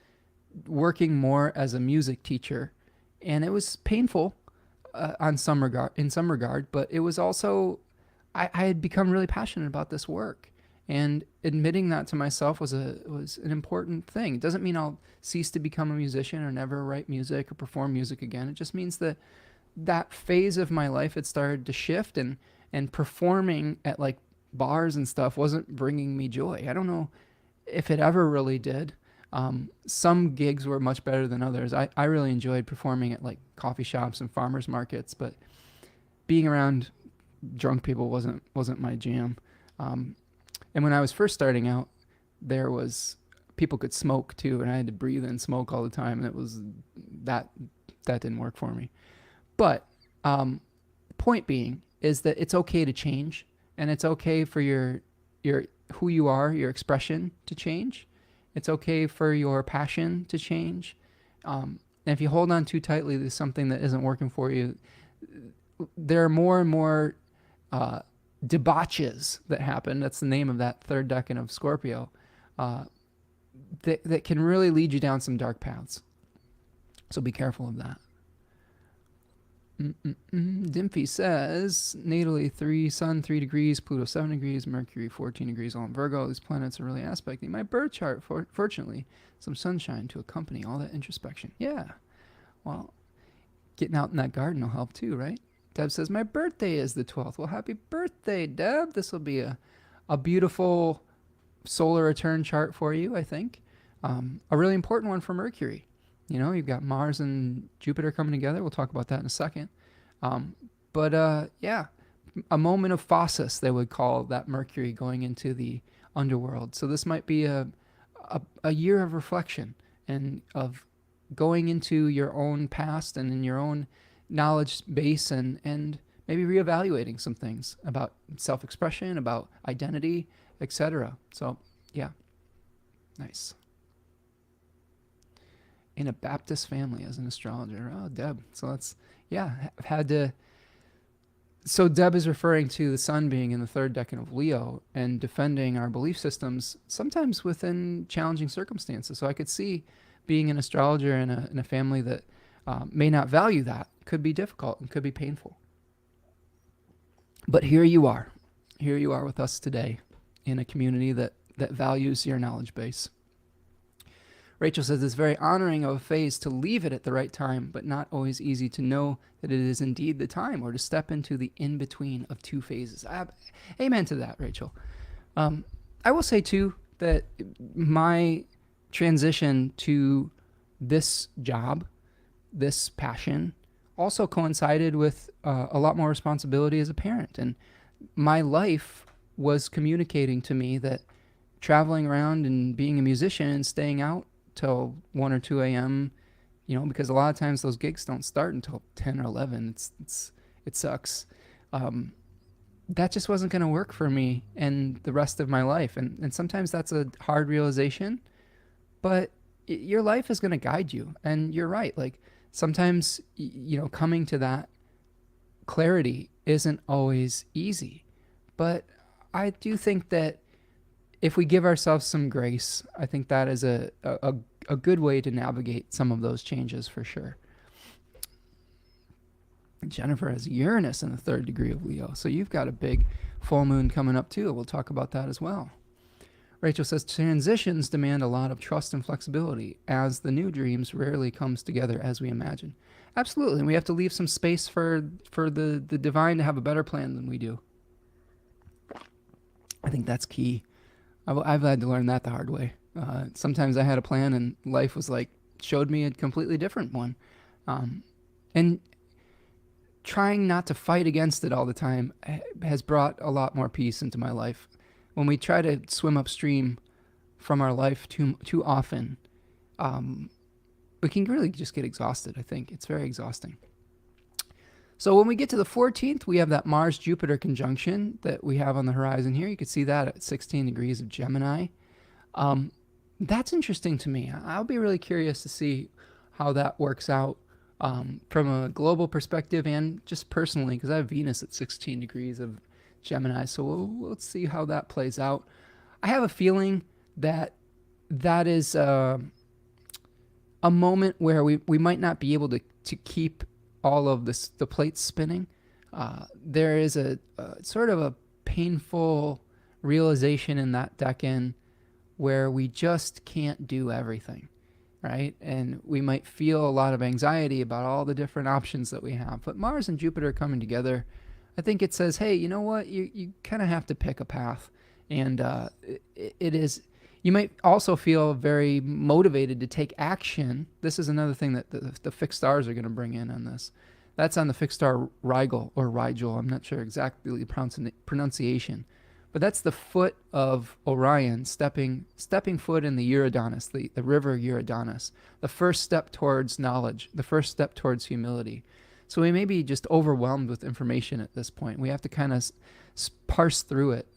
working more as a music teacher and it was painful in some regard, but it was also I had become really passionate about this work, and admitting that to myself was an important thing. It doesn't mean I'll cease to become a musician or never write music or perform music again. It just means that that phase of my life had started to shift, and performing at like bars and stuff wasn't bringing me joy. I don't know if it ever really did. Some gigs were much better than others. I really enjoyed performing at like coffee shops and farmers markets, but being around drunk people wasn't my jam. And when I was first starting out, there was people could smoke too, and I had to breathe in smoke all the time, and it was that didn't work for me. But point being is that it's okay to change, and it's okay for your who you are, your expression to change. It's okay for your passion to change. And if you hold on too tightly to something that isn't working for you, there are more and more debauches that happen. That's the name of that third decan of Scorpio. That can really lead you down some dark paths. So be careful of that. Dimphy says, natally Sun 3 degrees, Pluto 7 degrees, Mercury 14 degrees, all in Virgo. These planets are really aspecting my birth chart. Fortunately, some sunshine to accompany all that introspection. Yeah, well, getting out in that garden will help too, right? Deb says, my birthday is the 12th. Well, happy birthday, Deb. This will be a beautiful solar return chart for you, I think. A really important one for Mercury. You know, you've got Mars and Jupiter coming together. We'll talk about that in a second. Yeah, a moment of phasis, they would call that Mercury going into the underworld. So this might be a year of reflection and of going into your own past and in your own knowledge base, and maybe reevaluating some things about self-expression, about identity, etc. So, yeah, nice. In a Baptist family as an astrologer. Oh, Deb. So that's, yeah, I've had to. So Deb is referring to the sun being in the third decan of Leo and defending our belief systems, sometimes within challenging circumstances. So I could see being an astrologer in a family that may not value that could be difficult and could be painful. But here you are with us today in a community that values your knowledge base. Rachel says it's very honoring of a phase to leave it at the right time, but not always easy to know that it is indeed the time, or to step into the in-between of two phases. Amen to that, Rachel. I will say, too, that my transition to this job, this passion, also coincided with a lot more responsibility as a parent. And my life was communicating to me that traveling around and being a musician and staying out till 1 or 2 a.m., you know, because a lot of times those gigs don't start until 10 or 11. It sucks. That just wasn't going to work for me and the rest of my life. And sometimes that's a hard realization, but your life is going to guide you. And you're right. Like sometimes, you know, coming to that clarity isn't always easy, but I do think that if we give ourselves some grace, I think that is a good way to navigate some of those changes for sure. Jennifer has Uranus in the third degree of Leo, so you've got a big full moon coming up too. We'll talk about that as well. Rachel says transitions demand a lot of trust and flexibility, as the new dreams rarely comes together as we imagine. Absolutely, and we have to leave some space for the divine to have a better plan than we do. I think that's key. I've had to learn that the hard way. Sometimes I had a plan and life was like, showed me a completely different one. And trying not to fight against it all the time has brought a lot more peace into my life. When we try to swim upstream from our life too often, we can really just get exhausted, I think. It's very exhausting. So when we get to the 14th, we have that Mars-Jupiter conjunction that we have on the horizon here. You can see that at 16 degrees of Gemini. That's interesting to me. I'll be really curious to see how that works out from a global perspective and just personally, because I have Venus at 16 degrees of Gemini. So let's see how that plays out. I have a feeling that is a moment where we might not be able to keep all of the plates spinning. There is a sort of a painful realization in that decan where we just can't do everything, right? And we might feel a lot of anxiety about all the different options that we have. But Mars and Jupiter coming together, I think it says, hey, you know what? You kind of have to pick a path. And it is, you might also feel very motivated to take action. This is another thing that the fixed stars are going to bring in on this. That's on the fixed star Rigel or Rigel. I'm not sure exactly the pronunciation. But that's the foot of Orion stepping foot in the Eurydanos, the river Eurydanos, the first step towards knowledge, the first step towards humility. So we may be just overwhelmed with information at this point. We have to kind of parse through it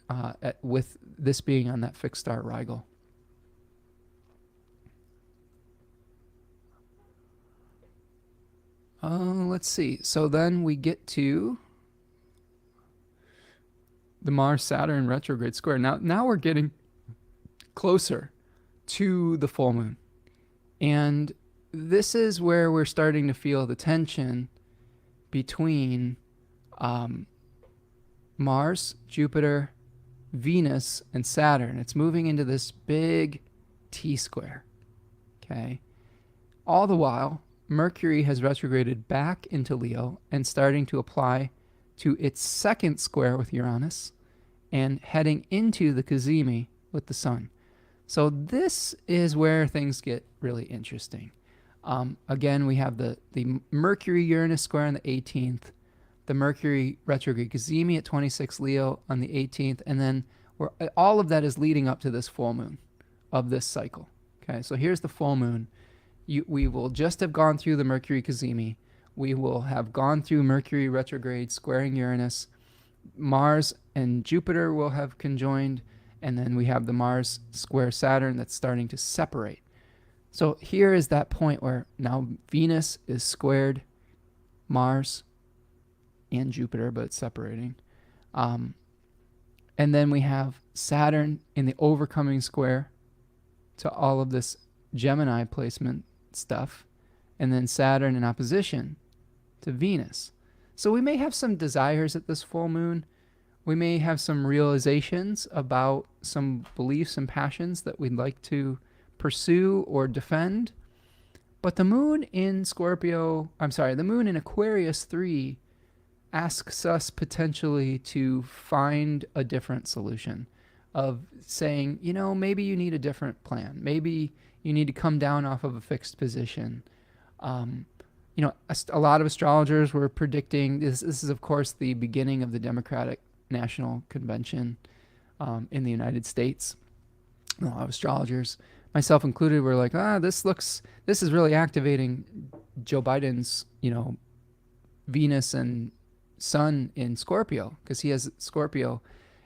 with this being on that fixed star Rigel. Let's see. So then we get to the Mars-Saturn retrograde square. Now we're getting closer to the full moon. And this is where we're starting to feel the tension between Mars, Jupiter, Venus, and Saturn. It's moving into this big T-square. Okay. All the while, Mercury has retrograded back into Leo and starting to apply to its second square with Uranus and heading into the Cazimi with the Sun. So this is where things get really interesting. Again, we have the Mercury-Uranus square on the 18th, the Mercury retrograde Cazimi at 26 Leo on the 18th, and then all of that is leading up to this full moon of this cycle. Okay, so here's the full moon. We will just have gone through the Mercury Cazimi. We will have gone through Mercury retrograde squaring Uranus. Mars and Jupiter will have conjoined, and then we have the Mars square Saturn that's starting to separate. So here is that point where now Venus is squared Mars and Jupiter, but it's separating. And then we have Saturn in the overcoming square to all of this Gemini placement stuff, and then Saturn in opposition to Venus. So we may have some desires at this full moon. We may have some realizations about some beliefs and passions that we'd like to pursue or defend. But the moon in the moon in Aquarius 3 asks us potentially to find a different solution of saying, maybe you need a different plan. Maybe you need to come down off of a fixed position. A lot of astrologers were predicting this is, of course, the beginning of the Democratic National Convention in the United States. A lot of astrologers, myself included, were like, this is really activating Joe Biden's, Venus and Sun in Scorpio, because he has Scorpio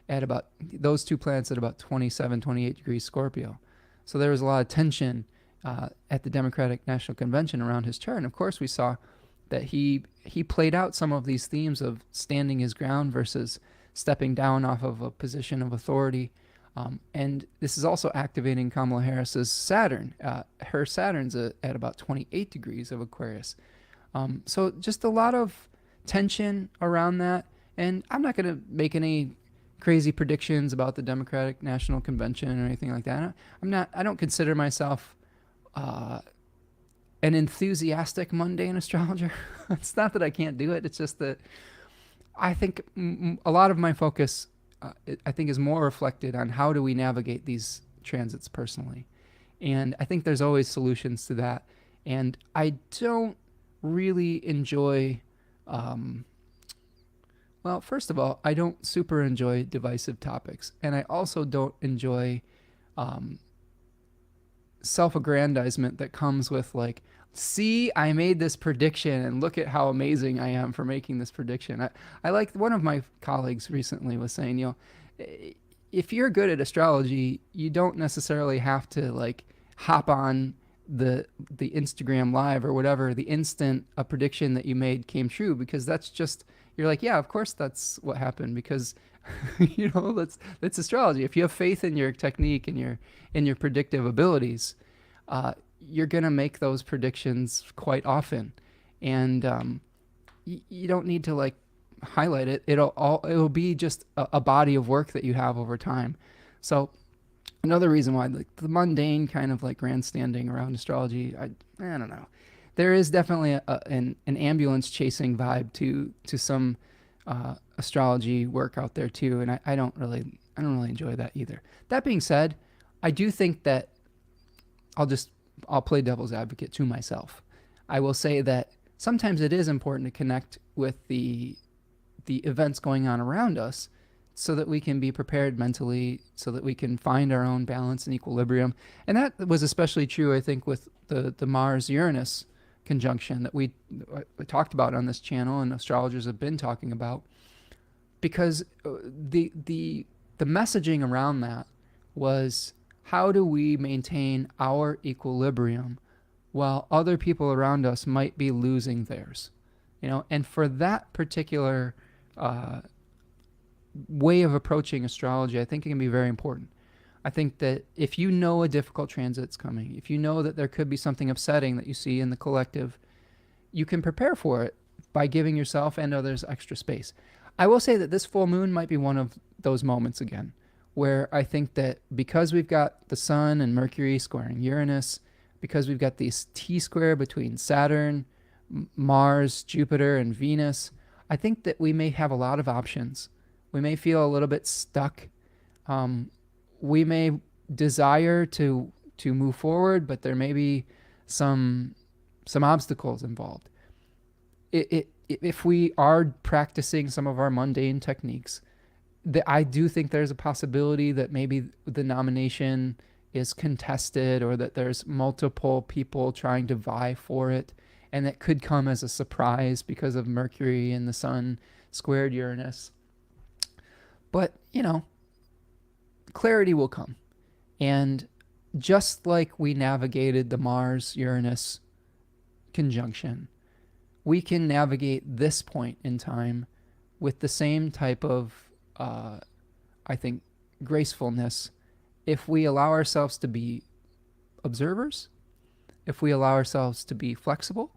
at about, those two planets at about 27, 28 degrees Scorpio. So there was a lot of tension at the Democratic National Convention around his chart. And of course, we saw that he played out some of these themes of standing his ground versus stepping down off of a position of authority. And this is also activating Kamala Harris's Saturn. Her Saturn's at about 28 degrees of Aquarius. So just a lot of tension around that. And I'm not going to make any crazy predictions about the Democratic National Convention or anything like that. I don't consider myself an enthusiastic mundane astrologer. It's not that I can't do it. It's just that I think a lot of my focus, I think, is more reflected on how do we navigate these transits personally. And I think there's always solutions to that. And I don't really enjoy, well, first of all, I don't super enjoy divisive topics. And I also don't enjoy self-aggrandizement that comes with like, see, I made this prediction and look at how amazing I am for making this prediction. I like, one of my colleagues recently was saying, if you're good at astrology, you don't necessarily have to like hop on the Instagram live or whatever the instant a prediction that you made came true, because that's just, you're like, yeah, of course that's what happened, because that's astrology. If you have faith in your technique and your predictive abilities, you're going to make those predictions quite often. And you don't need to like highlight it. It'll be just a body of work that you have over time. So another reason why like the mundane kind of like grandstanding around astrology, I don't know. There is definitely an ambulance chasing vibe to some astrology work out there too, and I don't really enjoy that either. That being said, I do think that I'll play devil's advocate to myself. I will say that sometimes it is important to connect with the events going on around us so that we can be prepared mentally, so that we can find our own balance and equilibrium. And that was especially true, I think, with the Mars Uranus conjunction that we talked about on this channel and astrologers have been talking about, because the messaging around that was, how do we maintain our equilibrium while other people around us might be losing theirs? And for that particular way of approaching astrology, I think it can be very important. I think that if you know a difficult transit's coming, if you know that there could be something upsetting that you see in the collective, you can prepare for it by giving yourself and others extra space. I will say that this full moon might be one of those moments again, where I think that because we've got the Sun and Mercury squaring Uranus, because we've got this T-square between Saturn, Mars, Jupiter, and Venus, I think that we may have a lot of options. We may feel a little bit stuck. We may desire to move forward, but there may be some obstacles involved. If we are practicing some of our mundane techniques, I do think there's a possibility that maybe the nomination is contested, or that there's multiple people trying to vie for it, and that could come as a surprise because of Mercury and the Sun squared Uranus. But, clarity will come. And just like we navigated the Mars-Uranus conjunction, we can navigate this point in time with the same type of, I think, gracefulness if we allow ourselves to be observers, if we allow ourselves to be flexible,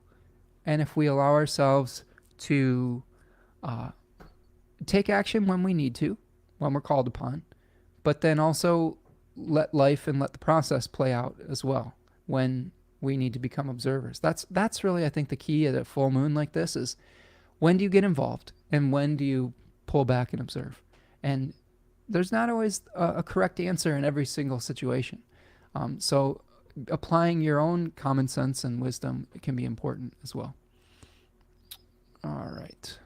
and if we allow ourselves to take action when we need to, when we're called upon, but then also let life and let the process play out as well when we need to become observers. That's really, I think, the key at a full moon like this is, when do you get involved and when do you pull back and observe? And there's not always a correct answer in every single situation. So applying your own common sense and wisdom can be important as well. All right.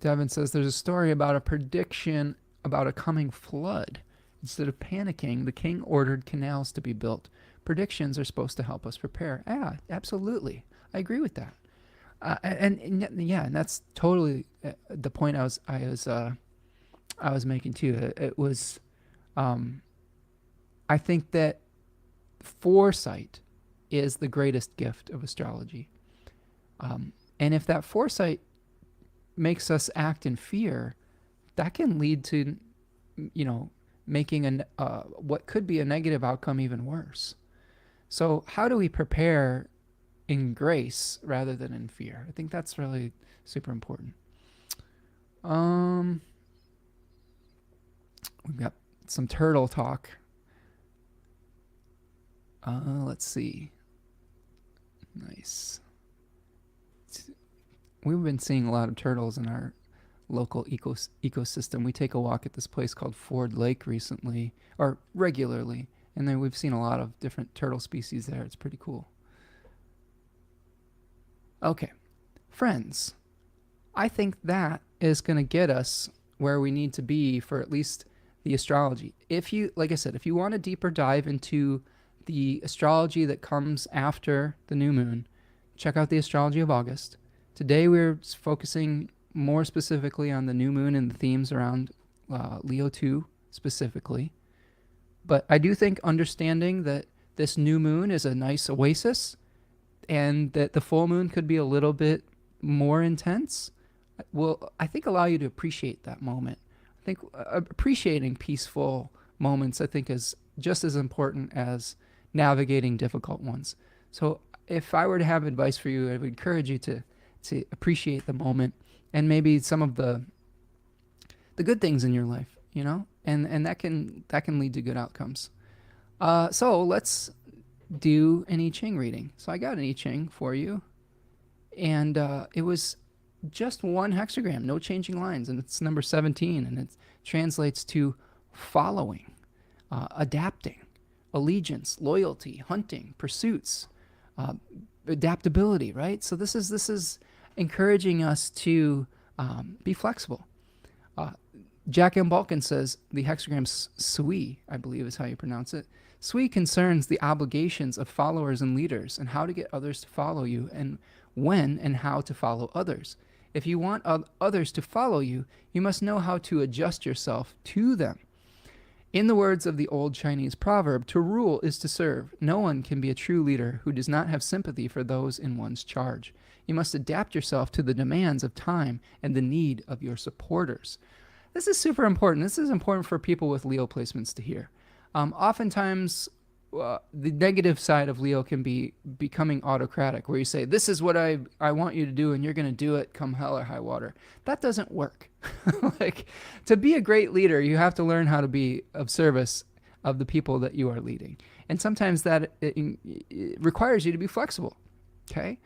Devin says there's a story about a prediction about a coming flood. Instead of panicking, the king ordered canals to be built. Predictions are supposed to help us prepare. Yeah, absolutely. I agree with that. And that's totally the point I was making too. It was, I think that foresight is the greatest gift of astrology. And if that foresight makes us act in fear, that can lead to, making what could be a negative outcome even worse. So how do we prepare in grace rather than in fear? I think that's really super important. We've got some turtle talk. Let's see. Nice. We've been seeing a lot of turtles in our local ecosystem. We take a walk at this place called Ford Lake recently, or regularly, and then we've seen a lot of different turtle species there. It's pretty cool. Okay, friends, I think that is going to get us where we need to be for at least the astrology. If you, like I said, if you want a deeper dive into the astrology that comes after the new moon, check out the Astrology of August. Today we're focusing more specifically on the new moon and the themes around Leo 2 specifically. But I do think understanding that this new moon is a nice oasis and that the full moon could be a little bit more intense will, I think, allow you to appreciate that moment. I think appreciating peaceful moments, I think, is just as important as navigating difficult ones. So if I were to have advice for you, I would encourage you to appreciate the moment and maybe some of the good things in your life, and that can lead to good outcomes. So let's do an I-Ching reading. So I got an I-Ching for you, and it was just one hexagram, no changing lines, and it's number 17, and it translates to following, adapting, allegiance, loyalty, hunting, pursuits, uh, adaptability, right? So this is encouraging us to be flexible. Uh, Jack M. Balkin says the hexagram Sui, I believe is how you pronounce it. Sui concerns the obligations of followers and leaders and how to get others to follow you and when and how to follow others. If you want others to follow you, you must know how to adjust yourself to them. In the words of the old Chinese proverb, to rule is to serve. No one can be a true leader who does not have sympathy for those in one's charge. You must adapt yourself to the demands of time and the need of your supporters. This is super important. This is important for people with Leo placements to hear. Oftentimes, the negative side of Leo can be becoming autocratic, where you say, this is what I want you to do, and you're going to do it come hell or high water. That doesn't work. Like, to be a great leader, you have to learn how to be of service of the people that you are leading. And sometimes that it requires you to be flexible. Okay?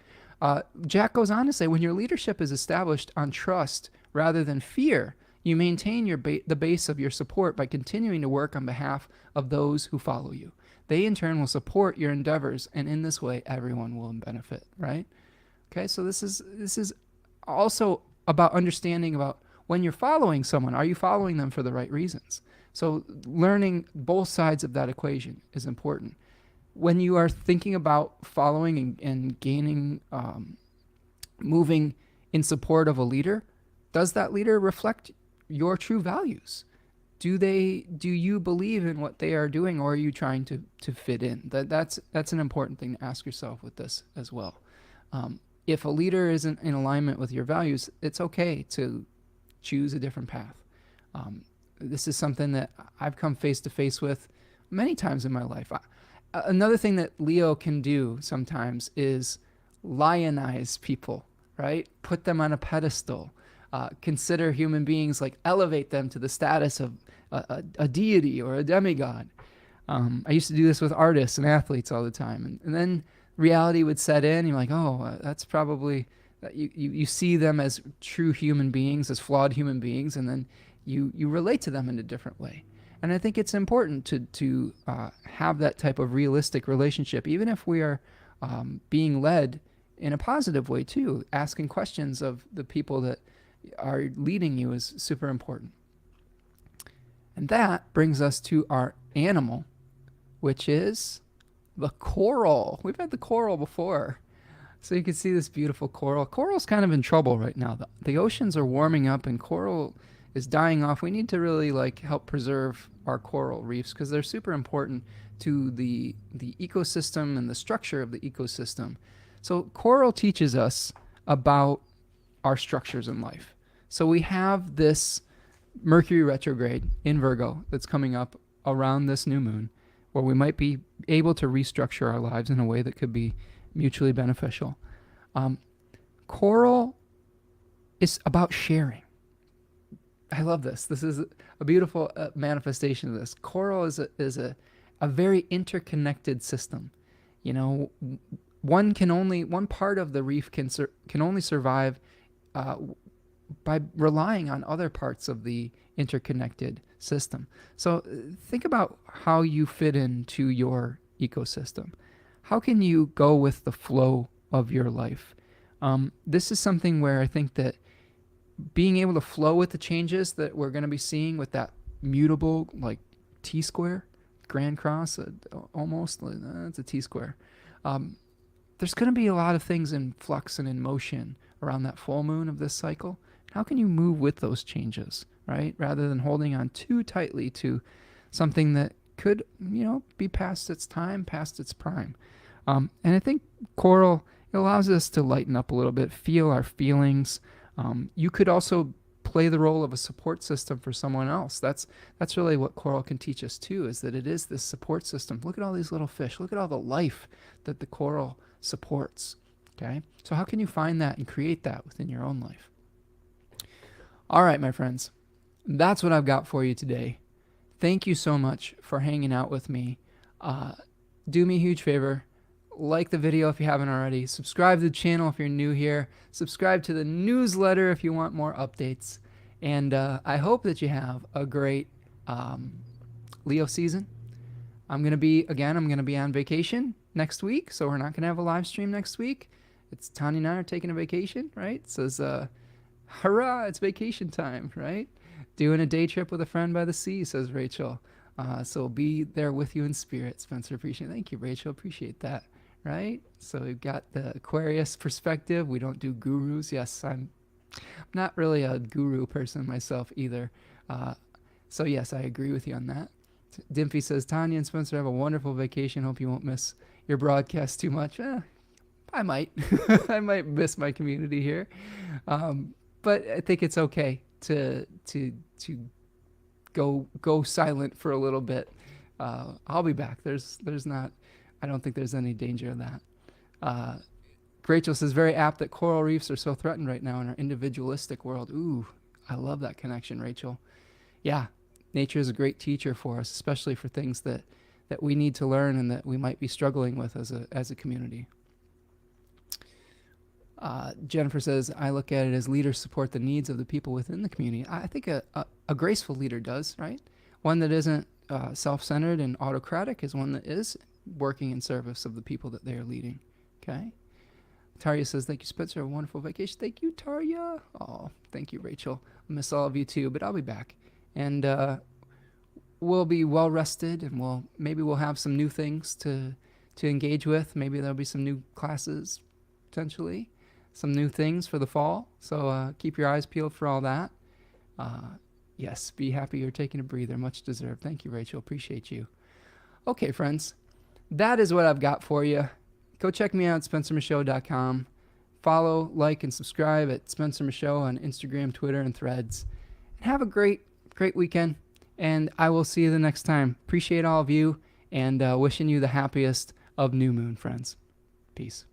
Jack goes on to say, when your leadership is established on trust rather than fear, you maintain the base of your support by continuing to work on behalf of those who follow you. They in turn will support your endeavors, and in this way, everyone will benefit, right? Okay, so this is also about understanding about when you're following someone, are you following them for the right reasons? So learning both sides of that equation is important. When you are thinking about following and gaining, moving in support of a leader, does that leader reflect your true values? Do you believe in what they are doing, or are you trying to fit in? That's an important thing to ask yourself with this as well. If a leader isn't in alignment with your values, it's okay to choose a different path. This is something that I've come face to face with many times in my life. Another thing that Leo can do sometimes is lionize people, right? Put them on a pedestal. Consider human beings, like elevate them to the status of a deity or a demigod. I used to do this with artists and athletes all the time. And then reality would set in. You're like, oh, that's probably, you see them as true human beings, as flawed human beings, and then you relate to them in a different way. And I think it's important to have that type of realistic relationship, even if we are being led in a positive way too. Asking questions of the people that are leading you is super important. And that brings us to our animal, which is the coral. We've had the coral before. So you can see this beautiful coral. Coral's kind of in trouble right now. The oceans are warming up and coral is dying off. We need to really help preserve our coral reefs because they're super important to the ecosystem and the structure of the ecosystem. So coral teaches us about our structures in life. So we have this Mercury retrograde in Virgo that's coming up around this new moon, where we might be able to restructure our lives in a way that could be mutually beneficial. Coral is about sharing. I love this. This is a beautiful manifestation of this. Coral is a very interconnected system. One part of the reef can only survive by relying on other parts of the interconnected system. So think about how you fit into your ecosystem. How can you go with the flow of your life? This is something where I think that being able to flow with the changes that we're going to be seeing with that mutable T-square, Grand Cross, almost, it's a T-square. There's going to be a lot of things in flux and in motion around that full moon of this cycle. How can you move with those changes, right? Rather than holding on too tightly to something that could, be past its time, past its prime. And I think coral allows us to lighten up a little bit, feel our feelings. You could also play the role of a support system for someone else. That's really what coral can teach us too, is that it is this support system. Look at all these little fish. Look at all the life that the coral supports. Okay? So how can you find that and create that within your own life? All right, my friends. That's what I've got for you today. Thank you so much for hanging out with me. Do me a huge favor. Like the video if you haven't already. Subscribe to the channel if you're new here. Subscribe to the newsletter if you want more updates. And I hope that you have a great Leo season. I'm going to be on vacation next week, so we're not going to have a live stream next week. It's Tanya and I are taking a vacation, right? So it's hurrah, it's vacation time, right? Doing a day trip with a friend by the sea, says Rachel. So be there with you in spirit, Spencer. Appreciate it. Thank you, Rachel. Appreciate that. Right? So we've got the Aquarius perspective. We don't do gurus. Yes, I'm not really a guru person myself either. So yes, I agree with you on that. Dimpy says, Tanya and Spencer have a wonderful vacation. Hope you won't miss your broadcast too much. I might. I might miss my community here. But I think it's okay to go silent for a little bit. I'll be back. I don't think there's any danger of that. Rachel says, very apt that coral reefs are so threatened right now in our individualistic world. Ooh, I love that connection, Rachel. Yeah, nature is a great teacher for us, especially for things that we need to learn and that we might be struggling with as a community. Jennifer says, I look at it as leaders support the needs of the people within the community. I think a graceful leader does, right? One that isn't self-centered and autocratic is one that is working in service of the people that they are leading. Okay. Tarya says, thank you, Spencer. A wonderful vacation. Thank you, Tarya. Oh, thank you, Rachel. I miss all of you too, but I'll be back. And we'll be well rested, and maybe we'll have some new things to engage with. Maybe there'll be some new classes, potentially. Some new things for the fall. So keep your eyes peeled for all that. Yes, be happy you're taking a breather. Much deserved. Thank you, Rachel. Appreciate you. Okay, friends. That is what I've got for you. Go check me out at SpencerMichaud.com. Follow, like, and subscribe at Spencer Michaud on Instagram, Twitter, and Threads. And have a great weekend. And I will see you the next time. Appreciate all of you, and wishing you the happiest of new moon, friends. Peace.